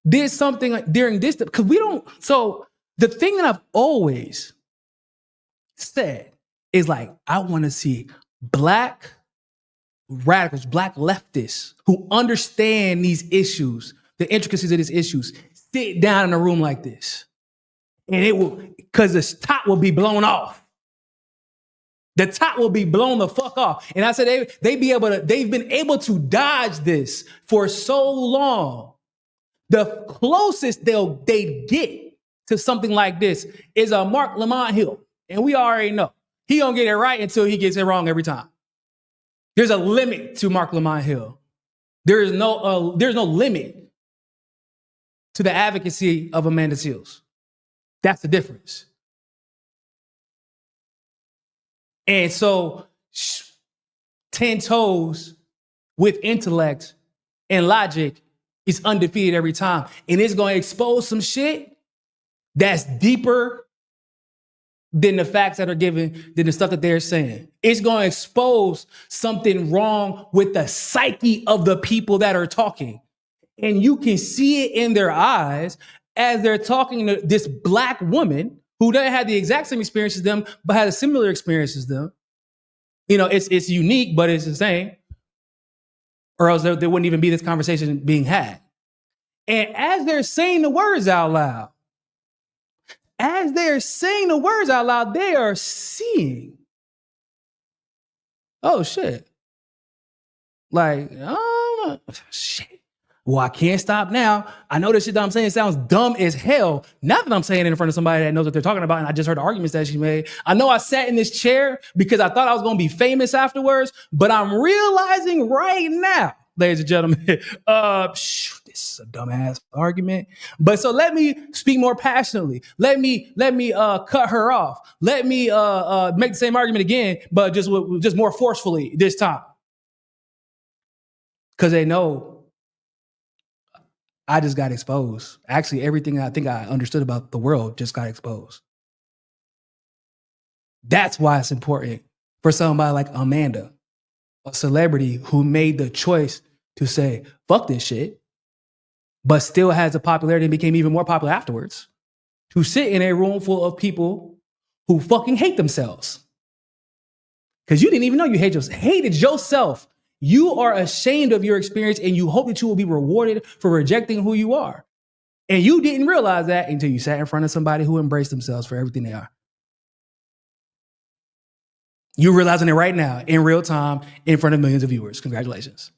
did something like during this, because we don't, so the thing that I've always said is like, I want to see black radicals, black leftists who understand these issues, the intricacies of these issues, sit down in a room like this. And it will, because the top will be blown off. The top will be blown the fuck off. And I said they've been able to dodge this for so long. The closest they'd get to something like this is a Mark Lamont Hill. And we already know he gonna get it right until he gets it wrong every time. There's a limit to Mark Lamont Hill. There's no limit to the advocacy of Amanda Seales. That's the difference. And so 10 toes with intellect and logic is undefeated every time. And it's going to expose some shit that's deeper than the facts that are given, than the stuff that they're saying. It's going to expose something wrong with the psyche of the people that are talking. And you can see it in their eyes as they're talking to this black woman who doesn't have the exact same experience as them, but had a similar experience as them. You know, it's unique, but it's the same. Or else there wouldn't even be this conversation being had. And as they're saying the words out loud, they are seeing. Oh, shit. Like, oh, shit. Well, I can't stop now. I know this shit that I'm saying sounds dumb as hell. Not that I'm saying it in front of somebody that knows what they're talking about, and I just heard the arguments that she made. I know I sat in this chair because I thought I was going to be famous afterwards, but I'm realizing right now, ladies and gentlemen, this is a dumbass argument. But so let me speak more passionately. Let me cut her off. Let me make the same argument again, but just more forcefully this time. Because they know I just got exposed. Actually, everything I think I understood about the world just got exposed. That's why it's important for somebody like Amanda, a celebrity who made the choice to say, fuck this shit, but still has the popularity and became even more popular afterwards, to sit in a room full of people who fucking hate themselves. Because you didn't even know you hated yourself. You are ashamed of your experience and you hope that you will be rewarded for rejecting who you are. And you didn't realize that until you sat in front of somebody who embraced themselves for everything they are. You're realizing it right now, in real time, in front of millions of viewers. Congratulations.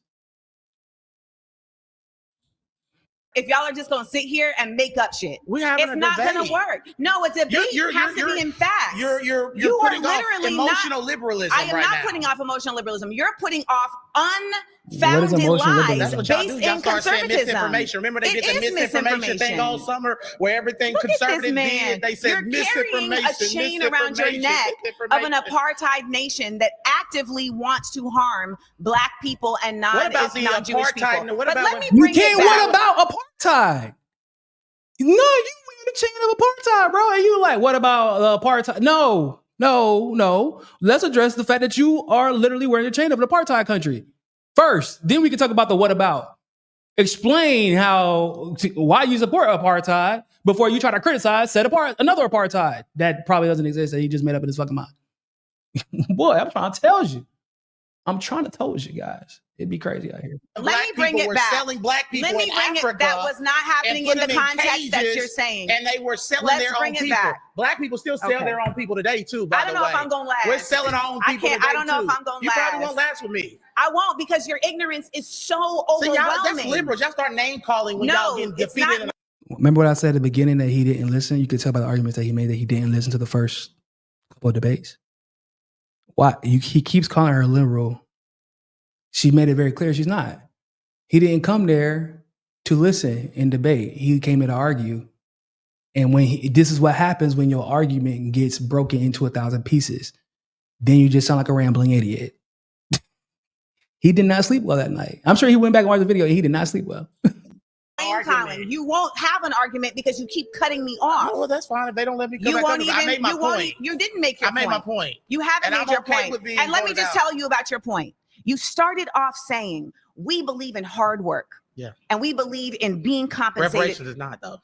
If y'all are just going to sit here and make up shit, it's not going to work. No, a debate has to be in facts. You're putting off emotional liberalism right now. I am not putting off emotional liberalism. You're putting off unfounded lies That's what y'all based do. in Y'all start saying conservatism. misinformation. Remember they did the misinformation thing all summer where everything conservative did. They said misinformation. You're carrying a chain around your neck of an apartheid nation that actively wants to harm black people and non-Jewish people. What about what about apartheid? No, you wear the chain of apartheid, bro. And you like, what about apartheid? No. Let's address the fact that you are literally wearing the chain of an apartheid country first. Then we can talk about the what about. Explain why you support apartheid before you try to criticize another apartheid that probably doesn't exist that he just made up in his fucking mind. Boy, I'm trying to tell you. Guys. It'd be crazy out here. Let me bring it back. Selling black people in Africa. That was not happening in the context that you're saying. And they were selling their own people. Black people still sell their own people today, too, by the way. I don't know if I'm going to last. We're selling our own people today, I don't know if I'm going to last. You probably won't last with me. I won't, because your ignorance is so overwhelming. See, that's liberals. Y'all start name calling when y'all getting defeated. Remember what I said at the beginning that he didn't listen? You could tell by the arguments that he made that he didn't listen to the first couple of debates. Why? He keeps calling her liberal she made it very clear she's not. He didn't come there to listen and debate. He came here to argue. And this is what happens when your argument gets broken into 1,000 pieces. Then you just sound like a rambling idiot. He did not sleep well that night. I'm sure he went back and watched the video. He did not sleep well. Colin, you won't have an argument because you keep cutting me off. Oh, well, that's fine. If they don't let me come back up, I made my point. You didn't make your point. I made my point. You haven't made your point. And let me just tell you about your point. You started off saying, we believe in hard work. Yeah. And we believe in being compensated. Reparations is not, though.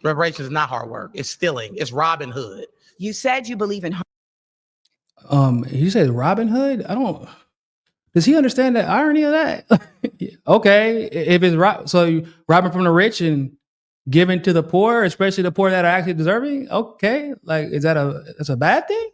Reparations is not hard work. It's stealing. It's Robin Hood. You said you believe in hard He said Robin Hood? Does he understand the irony of that? Okay, if it's so you robbing from the rich and giving to the poor, especially the poor that are actually deserving. Okay, like that's a bad thing?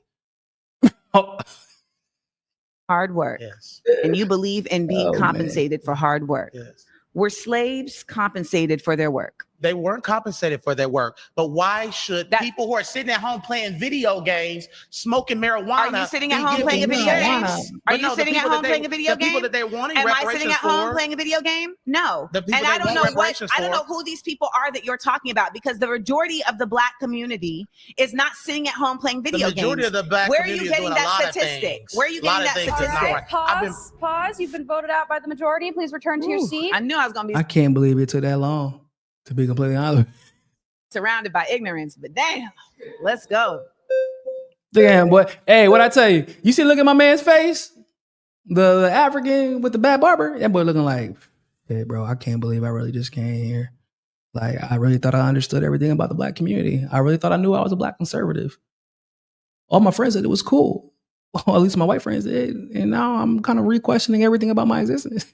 hard work. Yes. And you believe in being compensated for hard work. Yes. Were slaves compensated for their work? They weren't compensated for their work. But why should people who are sitting at home playing video games, smoking marijuana? Are you sitting at home playing a video game? Are you sitting at home playing a video game? The people that they're wanting Am reparations I sitting at home playing a video game? No. And I don't know who these people are that you're talking about, because the majority of the Black community is not sitting at home playing video games. The majority of the Black community is doing a lot of things. Where are you getting that statistic? Pause. You've been voted out by the majority. Please return to your seat. I knew I was going to be. I can't believe it took that long, to be completely honest. Surrounded by ignorance, but damn, let's go. Damn, boy. Hey, what I tell you? You see, look at my man's face, the African with the bad barber. That boy looking like, hey, bro, I can't believe I really just came here. Like, I really thought I understood everything about the Black community. I really thought I knew I was a Black conservative. All my friends said it was cool. Well, at least my white friends did. And now I'm kind of re-questioning everything about my existence.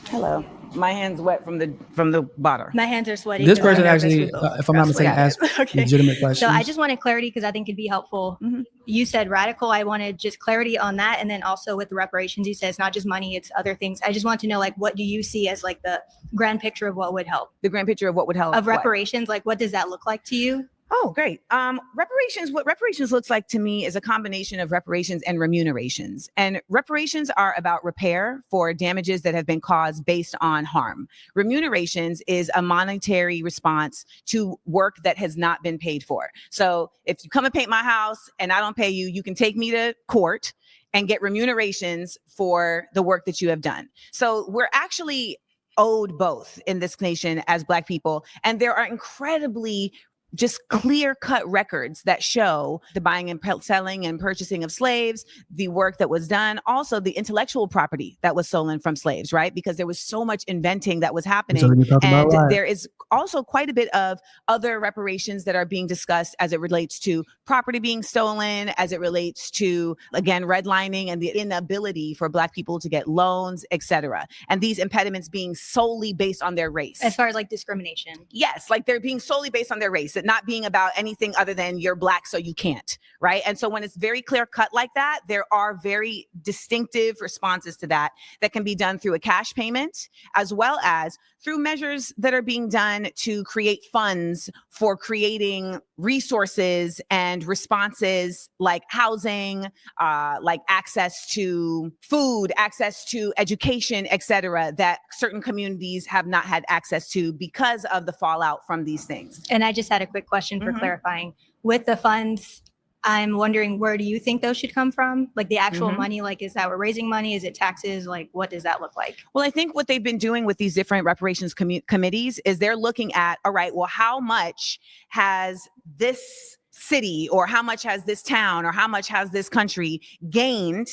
Hello. My hand's wet from the bottle. My hands are sweaty. This person actually, if I'm not mistaken, asked legitimate questions. So I just wanted clarity because I think it'd be helpful. Mm-hmm. You said radical. I wanted just clarity on that. And then also with the reparations, you said it's not just money, it's other things. I just want to know, like, what do you see as like the grand picture of what would help? The grand picture of what would help? Of reparations, like what does that look like to you? Oh, great. Reparations, what reparations looks like to me is a combination of reparations and remunerations. And reparations are about repair for damages that have been caused based on harm. Remunerations is a monetary response to work that has not been paid for. So if you come and paint my house and I don't pay you, you can take me to court and get remunerations for the work that you have done. So we're actually owed both in this nation as Black people. And there are incredibly just clear-cut records that show the buying and selling and purchasing of slaves, the work that was done, also the intellectual property that was stolen from slaves, right? Because there was so much inventing that was happening. And there is also quite a bit of other reparations that are being discussed as it relates to property being stolen, as it relates to, again, redlining and the inability for Black people to get loans, et cetera. And these impediments being solely based on their race. As far as like discrimination. Yes, like they're being solely based on their race. Not being about anything other than you're Black, so you can't, right? And so when it's very clear cut like that, there are very distinctive responses to that can be done through a cash payment, as well as through measures that are being done to create funds for creating resources and responses like housing, like access to food, access to education, et cetera, that certain communities have not had access to because of the fallout from these things. And I just had a quick question for clarifying. With the funds, I'm wondering, where do you think those should come from? Like the actual money, like is that we're raising money? Is it taxes? Like what does that look like? Well, I think what they've been doing with these different reparations committees is they're looking at, all right, well, how much has this city or how much has this town or how much has this country gained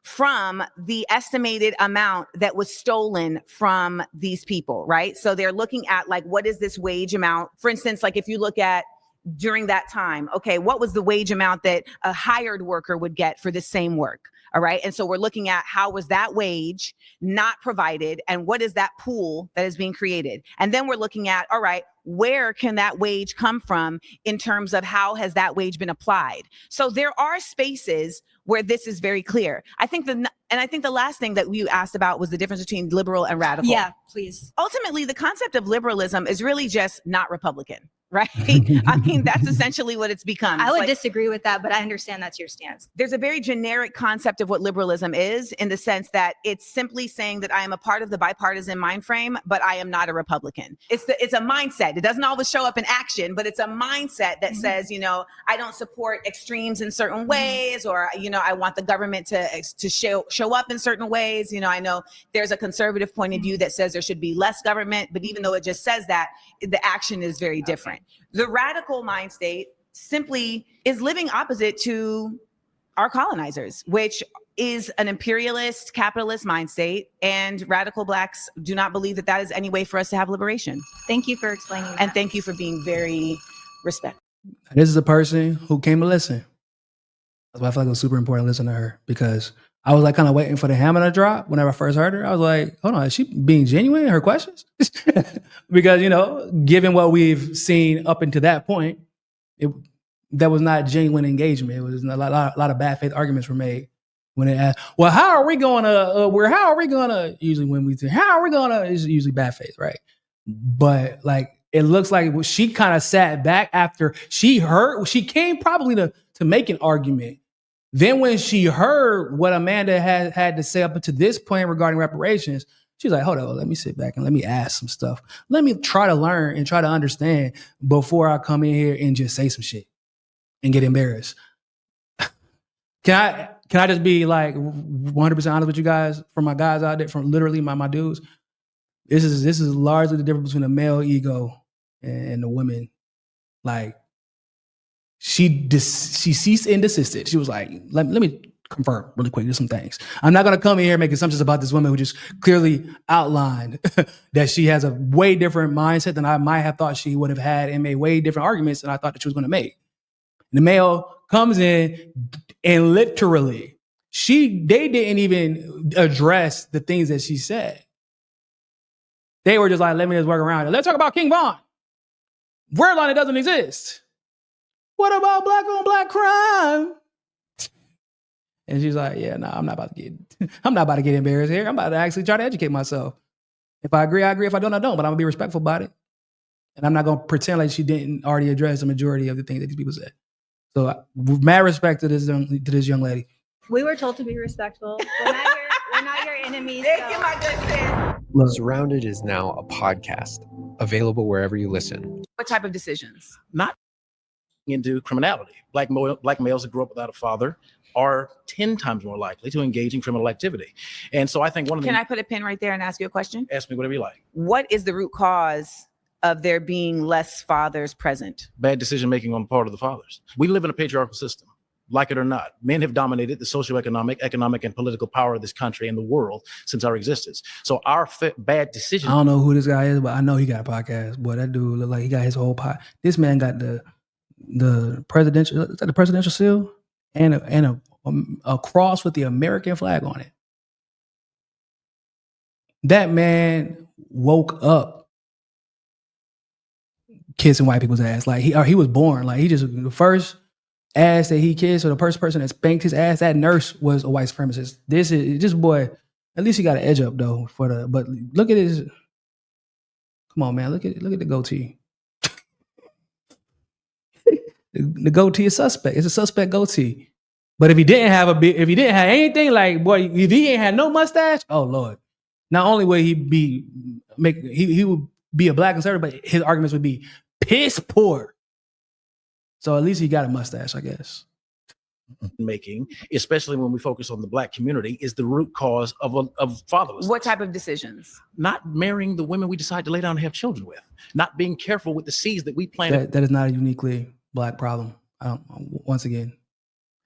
from the estimated amount that was stolen from these people, right? So they're looking at like, what is this wage amount? For instance, like if you look at during that time, okay, what was the wage amount that a hired worker would get for the same work? All right. And so we're looking at how was that wage not provided and what is that pool that is being created? And then we're looking at, all right, where can that wage come from in terms of how has that wage been applied? So there are spaces where this is very clear. I think the last thing that you asked about was the difference between liberal and radical. Yeah, please. Ultimately, the concept of liberalism is really just not Republican, right? I mean, that's essentially what it's become. I It's would like, disagree with that, but I understand that's your stance. there's a very generic concept of what liberalism is, in the sense that it's simply saying that I am a part of the bipartisan mind frame, but I am not a Republican. It's a mindset. It doesn't always show up in action, but it's a mindset that says, I don't support extremes in certain ways, or, I want the government to show up in certain ways. I know there's a conservative point of view that says there should be less government, but even though it just says that, the action is very different. The radical mind state simply is living opposite to our colonizers, which is an imperialist, capitalist mind state. And radical Blacks do not believe that is any way for us to have liberation. Thank you for explaining that. And thank you for being very respectful. This is a person who came to listen. That's why I feel like it was super important to listen to her, because I was like kind of waiting for the hammer to drop whenever I first heard her. I was like, hold on, is she being genuine in her questions? Because, given what we've seen up until that point, that was not genuine engagement. It was a lot of bad faith arguments were made when they asked, well, how are we going to, usually when we say, how are we going to, it's usually bad faith, right? But like, it looks like she kind of sat back after she came probably to make an argument. Then when she heard what Amanda had to say up to this point regarding reparations, she's like, hold on, let me sit back and let me ask some stuff. Let me try to learn and try to understand before I come in here and just say some shit and get embarrassed. Can I just be like 100% honest with you guys, from my guys out there, from literally my dudes? This is largely the difference between a male ego and the women. Like, she ceased and desisted. She was like, let me confirm really quick. There's some things. I'm not going to come in here and make assumptions about this woman who just clearly outlined that she has a way different mindset than I might have thought she would have had, and made way different arguments than I thought that she was going to make. The male comes in and literally, they didn't even address the things that she said. They were just like, let me just work around it. Let's talk about King Von. Redlining doesn't exist. What about black on black crime? And she's like, yeah, no, I'm not about to get embarrassed here. I'm about to actually try to educate myself. If I agree, I agree. If I don't, I don't. But I'm gonna be respectful about it. And I'm not gonna pretend like she didn't already address the majority of the things that these people said. So mad respect to this young lady. We were told to be respectful. We're not your enemies. Thank you, my good friend. Look, Surrounded is now a podcast, available wherever you listen. What type of decisions? Not into criminality. Black males that grew up without a father are 10 times more likely to engage in criminal activity. And so I think one of the... Can I put a pin right there and ask you a question? Ask me whatever you like. What is the root cause of there being less fathers present? Bad decision-making on the part of the fathers. We live in a patriarchal system. Like it or not, men have dominated the socioeconomic, economic, and political power of this country and the world since our existence. So our bad decisions... I don't know who this guy is, but I know he got a podcast. Boy, that dude look like he got his whole pod. This man got the presidential, is that the presidential seal? And a cross with the American flag on it. That man woke up kissing white people's ass. Like he was born. Like the first ass that he kissed, or the first person that spanked his ass, that nurse was a white supremacist. This boy, at least he got an edge up though but look at his, come on man, look at the goatee. The goatee is suspect. It's a suspect goatee. But if he didn't have anything, like, boy, if he ain't had no mustache, oh Lord. Not only would he would be a black conservative, but his arguments would be piss poor. So at least he got a mustache, I guess. Making, especially when we focus on the black community, is the root cause of fatherlessness. What type of decisions? Not marrying the women we decide to lay down and have children with. Not being careful with the seeds that we plant. That is not a uniquely black problem. Once again.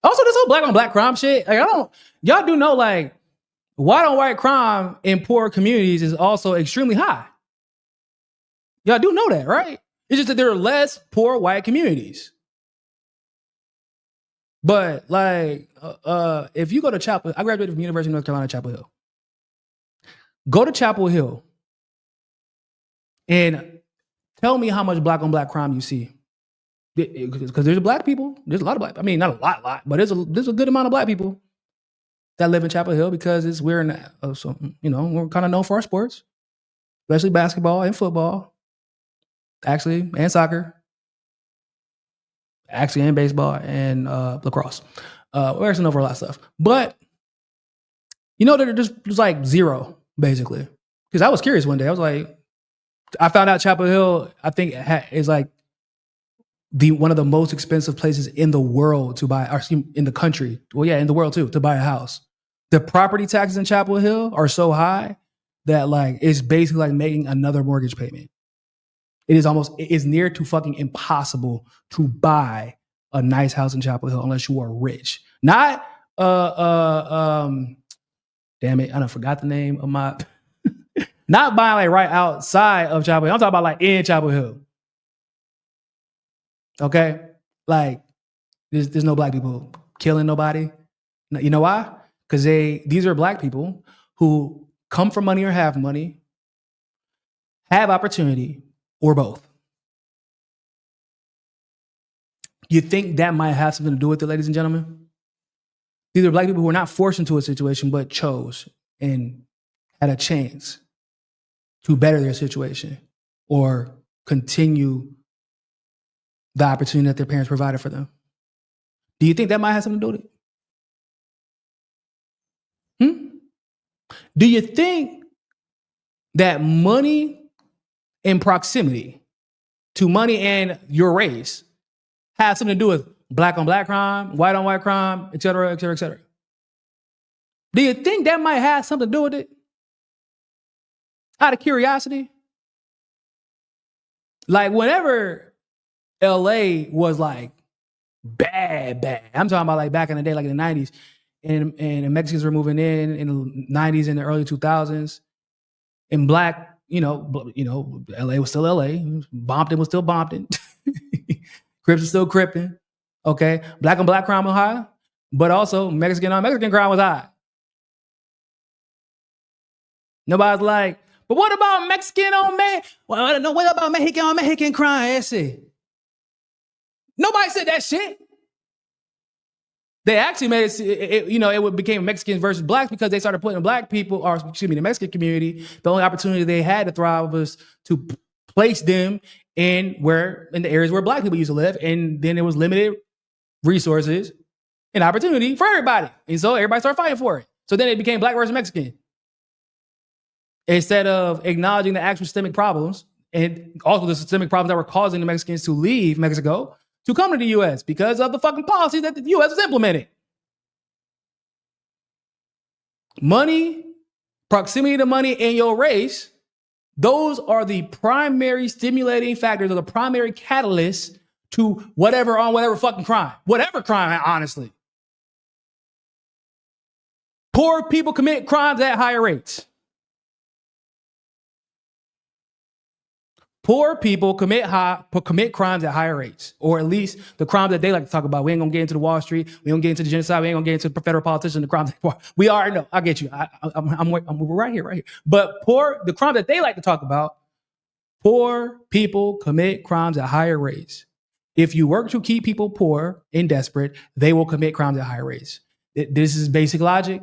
Also, this whole black on black crime shit, like y'all do know, like, white on white crime in poor communities is also extremely high. Y'all do know that, right? It's just that there are less poor white communities. But like, if you go to Chapel, I graduated from University of North Carolina, Chapel Hill. Go to Chapel Hill and tell me how much black on black crime you see. because there's black people. There's a lot of black. I mean, not a lot, but there's a good amount of black people that live in Chapel Hill because we're kind of known for our sports, especially basketball and football, actually, and soccer, actually, and baseball and lacrosse. We're actually known for a lot of stuff, but they're just like zero basically. Because I was curious one day, I was like, I found out Chapel Hill, I think, is like one of the most expensive places in the world to buy, or in the country. Well, yeah, in the world too, to buy a house. The property taxes in Chapel Hill are so high that like it's basically like making another mortgage payment. It is near to fucking impossible to buy a nice house in Chapel Hill unless you are rich. Not damn it, I forgot the name of my not buying like right outside of Chapel Hill. I'm talking about like in Chapel Hill. Okay? Like there's no black people killing nobody. You know why? Because these are black people who come from money or have money, have opportunity, or both. You think that might have something to do with it, ladies and gentlemen? These are black people who were not forced into a situation, but chose and had a chance to better their situation or continue the opportunity that their parents provided for them. Do you think that might have something to do with it? Do you think that money and proximity to money and your race has something to do with black on black crime, white on white crime, et cetera, et cetera, et cetera? Do you think that might have something to do with it? Out of curiosity? Like whenever LA was like bad, I'm talking about like back in the day, like in the 90s, and Mexicans were moving in the 90s and the early 2000s, and black, LA was still LA, Bompton was still Bompton, Crips was still Crippin', okay? Black on black crime was high, but also Mexican on Mexican crime was high. Nobody's like, but what about Mexican on man? Well, I don't know, what about Mexican on Mexican crime? Nobody said that shit. They actually made it became Mexicans versus blacks because they started putting black people, or excuse me, the Mexican community, the only opportunity they had to thrive was to place them in the areas where black people used to live. And then there was limited resources and opportunity for everybody. And so everybody started fighting for it. So then it became black versus Mexican. Instead of acknowledging the actual systemic problems and also the systemic problems that were causing the Mexicans to leave Mexico to come to the U.S. because of the fucking policies that the U.S. was implementing. Money, proximity to money, and your race, those are the primary stimulating factors or the primary catalysts to whatever fucking crime. Whatever crime, honestly. Poor people commit crimes at higher rates. Poor people commit crimes at higher rates, or at least the crimes that they like to talk about. We ain't gonna get into the Wall Street. We ain't gonna get into the genocide. We ain't gonna get into the federal politicians. The crimes we already know. I get you. I'm right here. But the crimes that they like to talk about. Poor people commit crimes at higher rates. If you work to keep people poor and desperate, they will commit crimes at higher rates. This is basic logic.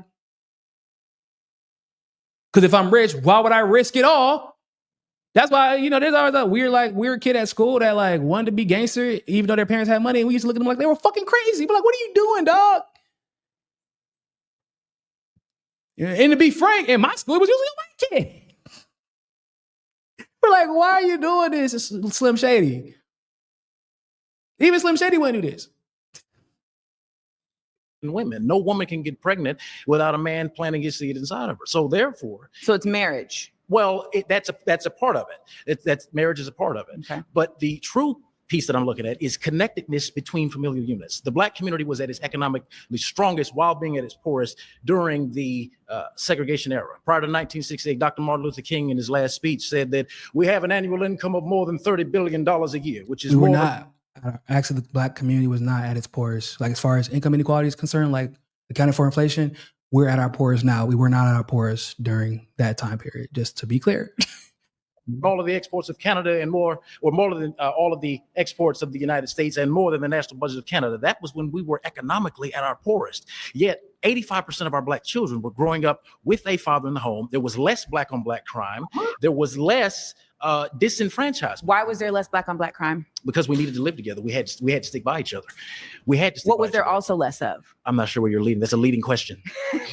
Because if I'm rich, why would I risk it all? That's why, there's always a weird kid at school that like wanted to be gangster, even though their parents had money. And we used to look at them like they were fucking crazy. But like, what are you doing, dog? And to be frank, in my school, it was usually a white kid. We're like, why are you doing this? It's Slim Shady. Even Slim Shady wouldn't do this. Women. No woman can get pregnant without a man planting his seed inside of her. So therefore, it's marriage. Well, that's a part of it. That's marriage is a part of it. Okay. But the true piece that I'm looking at is connectedness between familial units. The black community was at its economically strongest while being at its poorest during the segregation era. Prior to 1968, Dr. Martin Luther King in his last speech said that we have an annual income of more than $30 billion a year, which is actually, the black community was not at its poorest. Like as far as income inequality is concerned, like accounting for inflation, we're at our poorest now. We were not at our poorest during that time period, just to be clear. all of the exports of Canada and more, or more than all of the exports of the United States and more than the national budget of Canada. That was when we were economically at our poorest. Yet 85% of our Black children were growing up with a father in the home. There was less Black on Black crime. There was less disenfranchisement. Why was there less Black on Black crime? Because we needed to live together. We had to stick by each other. We had to stick What by was each there other. also less of? I'm not sure where you're leading. That's a leading question.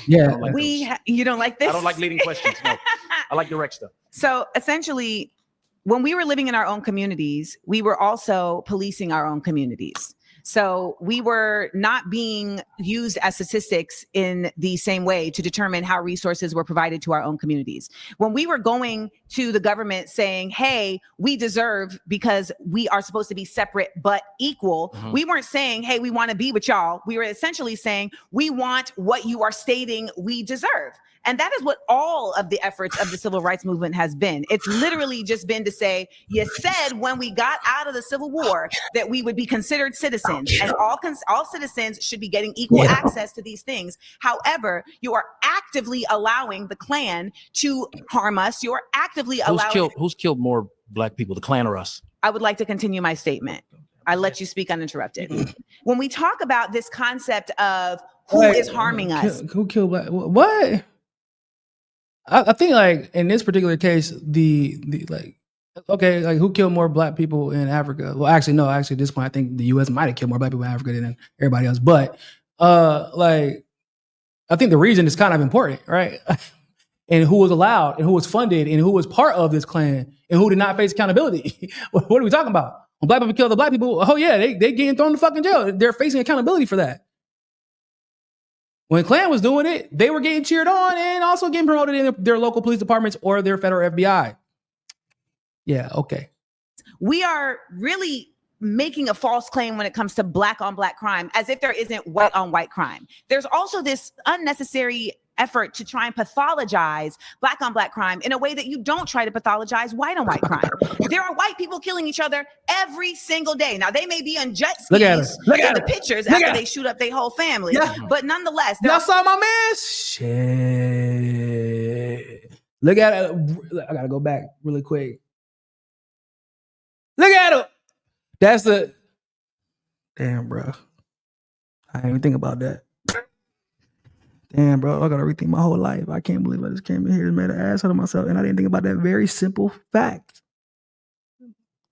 Yeah. I don't like those. You don't like this? I don't like leading questions. No, I like direct stuff. So essentially, when we were living in our own communities, we were also policing our own communities. So we were not being used as statistics in the same way to determine how resources were provided to our own communities. When we were going to the government saying, hey, we deserve because we are supposed to be separate but equal, we weren't saying, hey, we want to be with y'all. We were essentially saying, we want what you are stating we deserve. And that is what all of the efforts of the civil rights movement has been. It's literally just been to say, you said when we got out of the Civil War that we would be considered citizens and all citizens should be getting equal access to these things. However, you are actively allowing the Klan to harm us. You are actively allowing. Who's killed more Black people, the Klan or us? I would like to continue my statement. I let you speak uninterrupted. When we talk about this concept of who is harming us. Who killed Black? What? I think like in this particular case, the like, okay, like who killed more Black people in Africa? Well, actually, no, at this point, I think the U.S. might have killed more Black people in Africa than everybody else. But like, I think the reason is kind of important, right? And who was allowed, and who was funded, and who was part of this Klan, and who did not face accountability. What are we talking about? When Black people kill the Black people, oh yeah, they getting thrown in the fucking jail. They're facing accountability for that. When Klan was doing it, they were getting cheered on and also getting promoted in their local police departments or their federal FBI. Yeah, okay. We are really making a false claim when it comes to Black on Black crime, as if there isn't white on white crime. There's also this unnecessary effort to try and pathologize Black on Black crime in a way that you don't try to pathologize white on white crime. There are white people killing each other every single day. Now, they may be on jet skis in the pictures after they shoot up their whole family, but nonetheless. Y'all saw my man? Shit. Look at it. I gotta go back really quick. Look at it. That's the. Damn, bro. I didn't even think about that. Damn, bro, I gotta rethink my whole life. I can't believe I just came in here and made an ass out of myself, and I didn't think about that very simple fact.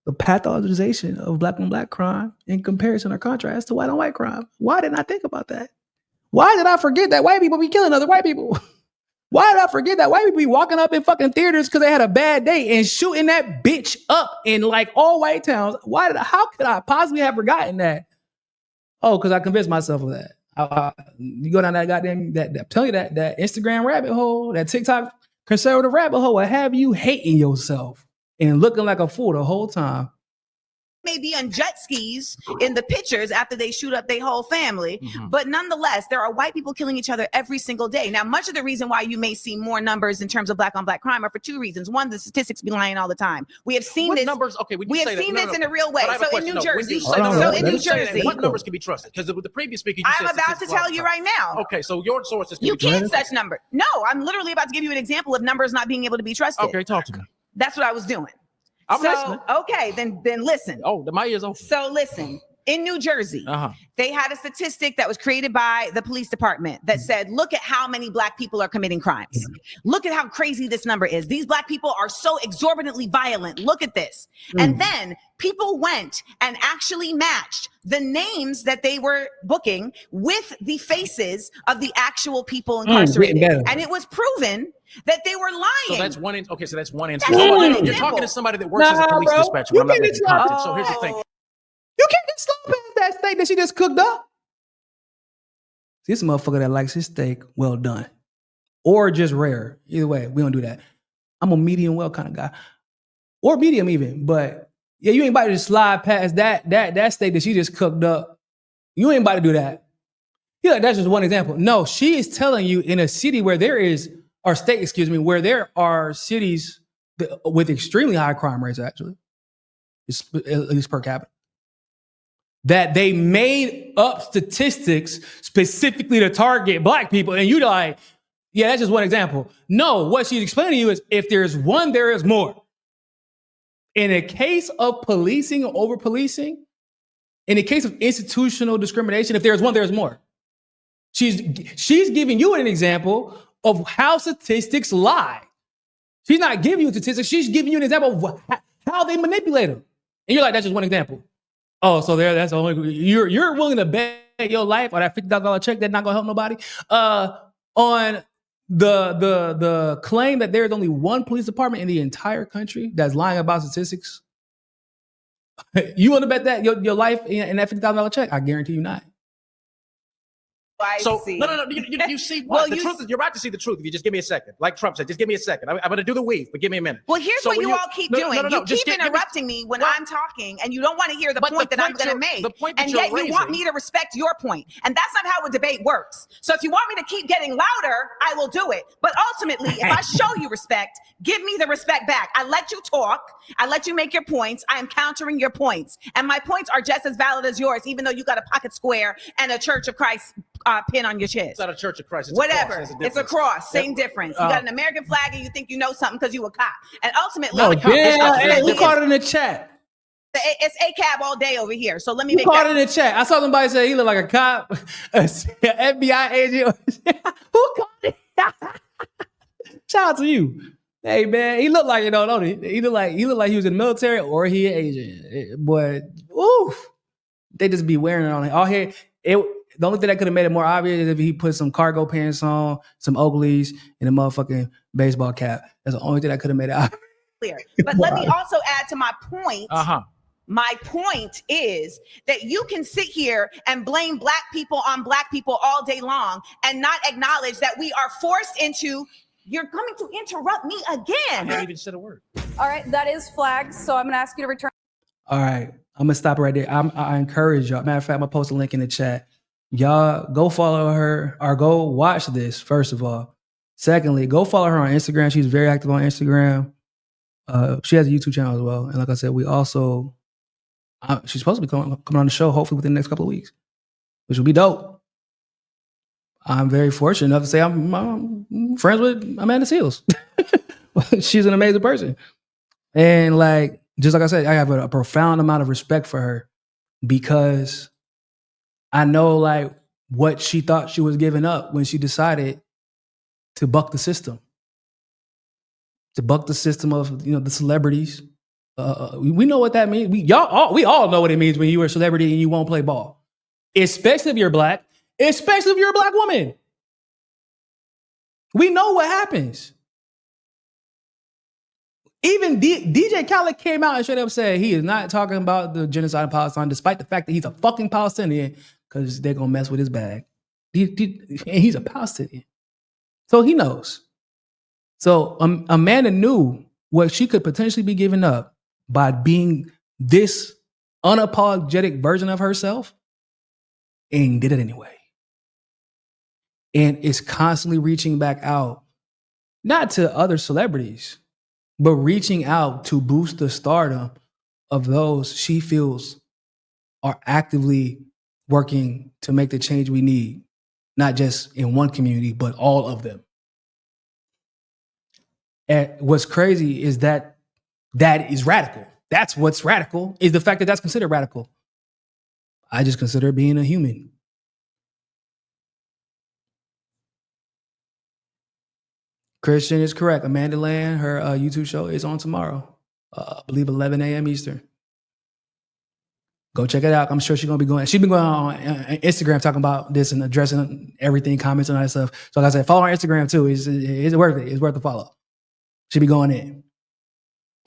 The pathologization of Black on Black crime in comparison or contrast to white on white crime. Why didn't I think about that? Why did I forget that white people be killing other white people? Why did I forget that white people be walking up in fucking theaters because they had a bad day and shooting that bitch up in like all white towns? How could I possibly have forgotten that? Oh, because I convinced myself of that. You go down that goddamn I'm telling you that Instagram rabbit hole, that TikTok conservative rabbit hole will have you hating yourself and looking like a fool the whole time. May be on jet skis in the pictures after they shoot up their whole family. But nonetheless, there are white people killing each other every single day. Now, much of the reason why you may see more numbers in terms of Black on Black crime are for two reasons. One, the statistics be lying all the time. We have seen this. Numbers? Okay, we have seen this in a real way. So in New Jersey. What numbers can be trusted? Because with the previous speaker, I'm about to tell you right now. Okay, so your sources. You can't such number. No, I'm literally about to give you an example of numbers not being able to be trusted. Okay, talk to me. That's what I was doing. I'm listening. Okay, then listen. Oh, my ears open. So listen, in New Jersey, they had a statistic that was created by the police department that said, look at how many Black people are committing crimes. Look at how crazy this number is. These Black people are so exorbitantly violent. Look at this. And then people went and actually matched the names that they were booking with the faces of the actual people incarcerated. And it was proven that they were lying. So that's one. Okay, so that's one answer. That's You're talking to somebody that works as a police dispatcher. I'm not making content. So here's the thing. You can't just slap past that steak that she just cooked up. This motherfucker that likes his steak well done, or just rare. Either way, we don't do that. I'm a medium well kind of guy, or medium even. But yeah, you ain't about to just slide past that steak that she just cooked up. You ain't about to do that. Yeah, that's just one example. No, she is telling you in a city where there is. Or state, excuse me, where there are cities with extremely high crime rates, actually, at least per capita, that they made up statistics specifically to target Black people. And you're like, yeah, that's just one example. No, what she's explaining to you is if there's one, there is more. In a case of policing or over policing, in a case of institutional discrimination, if there's one, there's more. She's giving you an example of how statistics lie. She's not giving you statistics. She's giving you an example of how they manipulate them. And you're like, that's just one example. Oh, so that's the only, you're willing to bet your life or that $50,000 check that's not gonna help nobody on the claim that there's only one police department in the entire country that's lying about statistics. You want to bet that your life in that $50,000 check? I guarantee you not. So no. You see what the truth is. You're right to see the truth. If you just give me a second, like Trump said, just give me a second. I'm going to do the weave, but give me a minute. Well, here's what you all keep doing. You keep interrupting me when I'm talking, and you don't want to hear the point that I'm going to make. And yet you want me to respect your point, and that's not how a debate works. So if you want me to keep getting louder, I will do it. But ultimately, if I show you respect, give me the respect back. I let you talk. I let you make your points. I am countering your points, and my points are just as valid as yours, even though you got a pocket square and a Church of Christ pin on your chest. It's not a Church of Christ. It's whatever. It's a cross. Same difference. You got an American flag and you think you know something because you a cop. And ultimately, we caught it in the chat. It's ACAB all day over here. So let me make caught it in the chat. I saw somebody say he looked like a cop, an FBI agent. Who caught it? Shout out to you. Hey man, he looked like, don't he? He looked like he was in the military or he an agent. But oof, they just be wearing it on it. All here. The only thing that could have made it more obvious is if he put some cargo pants on, some Oakleys, and a motherfucking baseball cap. That's the only thing that could have made it obvious. Clear. But let me also add to my point. My point is that you can sit here and blame black people on black people all day long and not acknowledge that we are forced into. You're coming to interrupt me again. I haven't even said a word. All right, that is flagged, so I'm going to ask you to return. All right, I'm going to stop right there. I encourage y'all. Matter of fact, I'm going to post a link in the chat. Y'all go follow her or go watch this, first of all. Secondly, go follow her on Instagram. She's very active on Instagram. She has a YouTube channel as well. And like I said, we also, she's supposed to be coming on the show hopefully within the next couple of weeks, which will be dope. I'm very fortunate enough to say I'm friends with Amanda Seals. She's an amazing person. And like, just like I said, I have a profound amount of respect for her because I know like what she thought she was giving up when she decided to buck the system. To buck the system of, the celebrities. We know what that means. We all know what it means when you are a celebrity and you won't play ball. Especially if you're black. Especially if you're a black woman. We know what happens. Even DJ Khaled came out and straight up said he is not talking about the genocide in Palestine, despite the fact that he's a fucking Palestinian, because they're going to mess with his bag. And he's a Palestinian. So he knows. So Amanda knew what she could potentially be giving up by being this unapologetic version of herself and did it anyway. And is constantly reaching back out, not to other celebrities, but reaching out to boost the stardom of those she feels are actively working to make the change we need, not just in one community, but all of them. And what's crazy is that is radical. That's what's radical, is the fact that that's considered radical. I just consider being a human. Christian is correct. Amanda Land, her YouTube show is on tomorrow. I believe 11 a.m. Eastern. Go check it out. I'm sure she's going to be going. She's been going on Instagram talking about this and addressing everything, comments and all that stuff. So like I said, follow her on Instagram too. It's worth it. It's worth the follow. She'll be going in.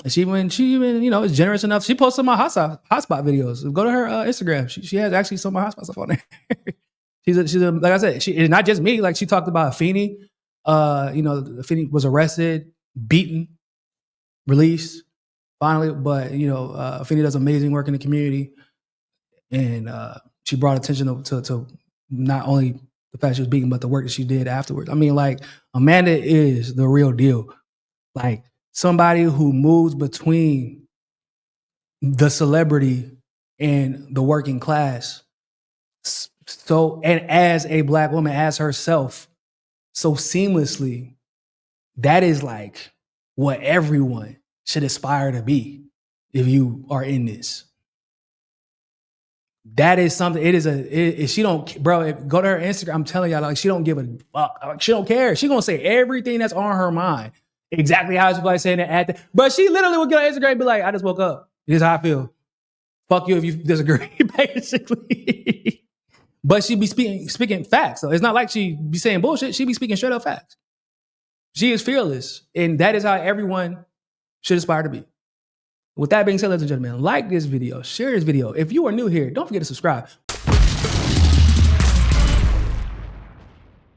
And she even, is generous enough. She posts some of my hotspot videos. Go to her Instagram. She has actually some of my hotspot stuff on there. she's a, like I said, it's not just me. Like she talked about Afeni. Afeni was arrested, beaten, released, finally. But Afeni does amazing work in the community, and she brought attention to not only the fact she was beaten, but the work that she did afterwards. I mean, like Amanda is the real deal. Like somebody who moves between the celebrity and the working class. So, and as a black woman, as herself, so seamlessly, that is like what everyone should aspire to be. if you are in this. That is something. She don't, bro. Go to her Instagram. I'm telling y'all, like, she don't give a fuck. Like, she don't care. She gonna say everything that's on her mind, exactly how she's like saying it at the. But she literally would get on Instagram and be like, "I just woke up. This is how I feel. Fuck you if you disagree," basically. But she be speaking facts. So it's not like she be saying bullshit. She be speaking straight up facts. She is fearless, and that is how everyone should aspire to be. With that being said, ladies and gentlemen, like this video, share this video. If you are new here, don't forget to subscribe.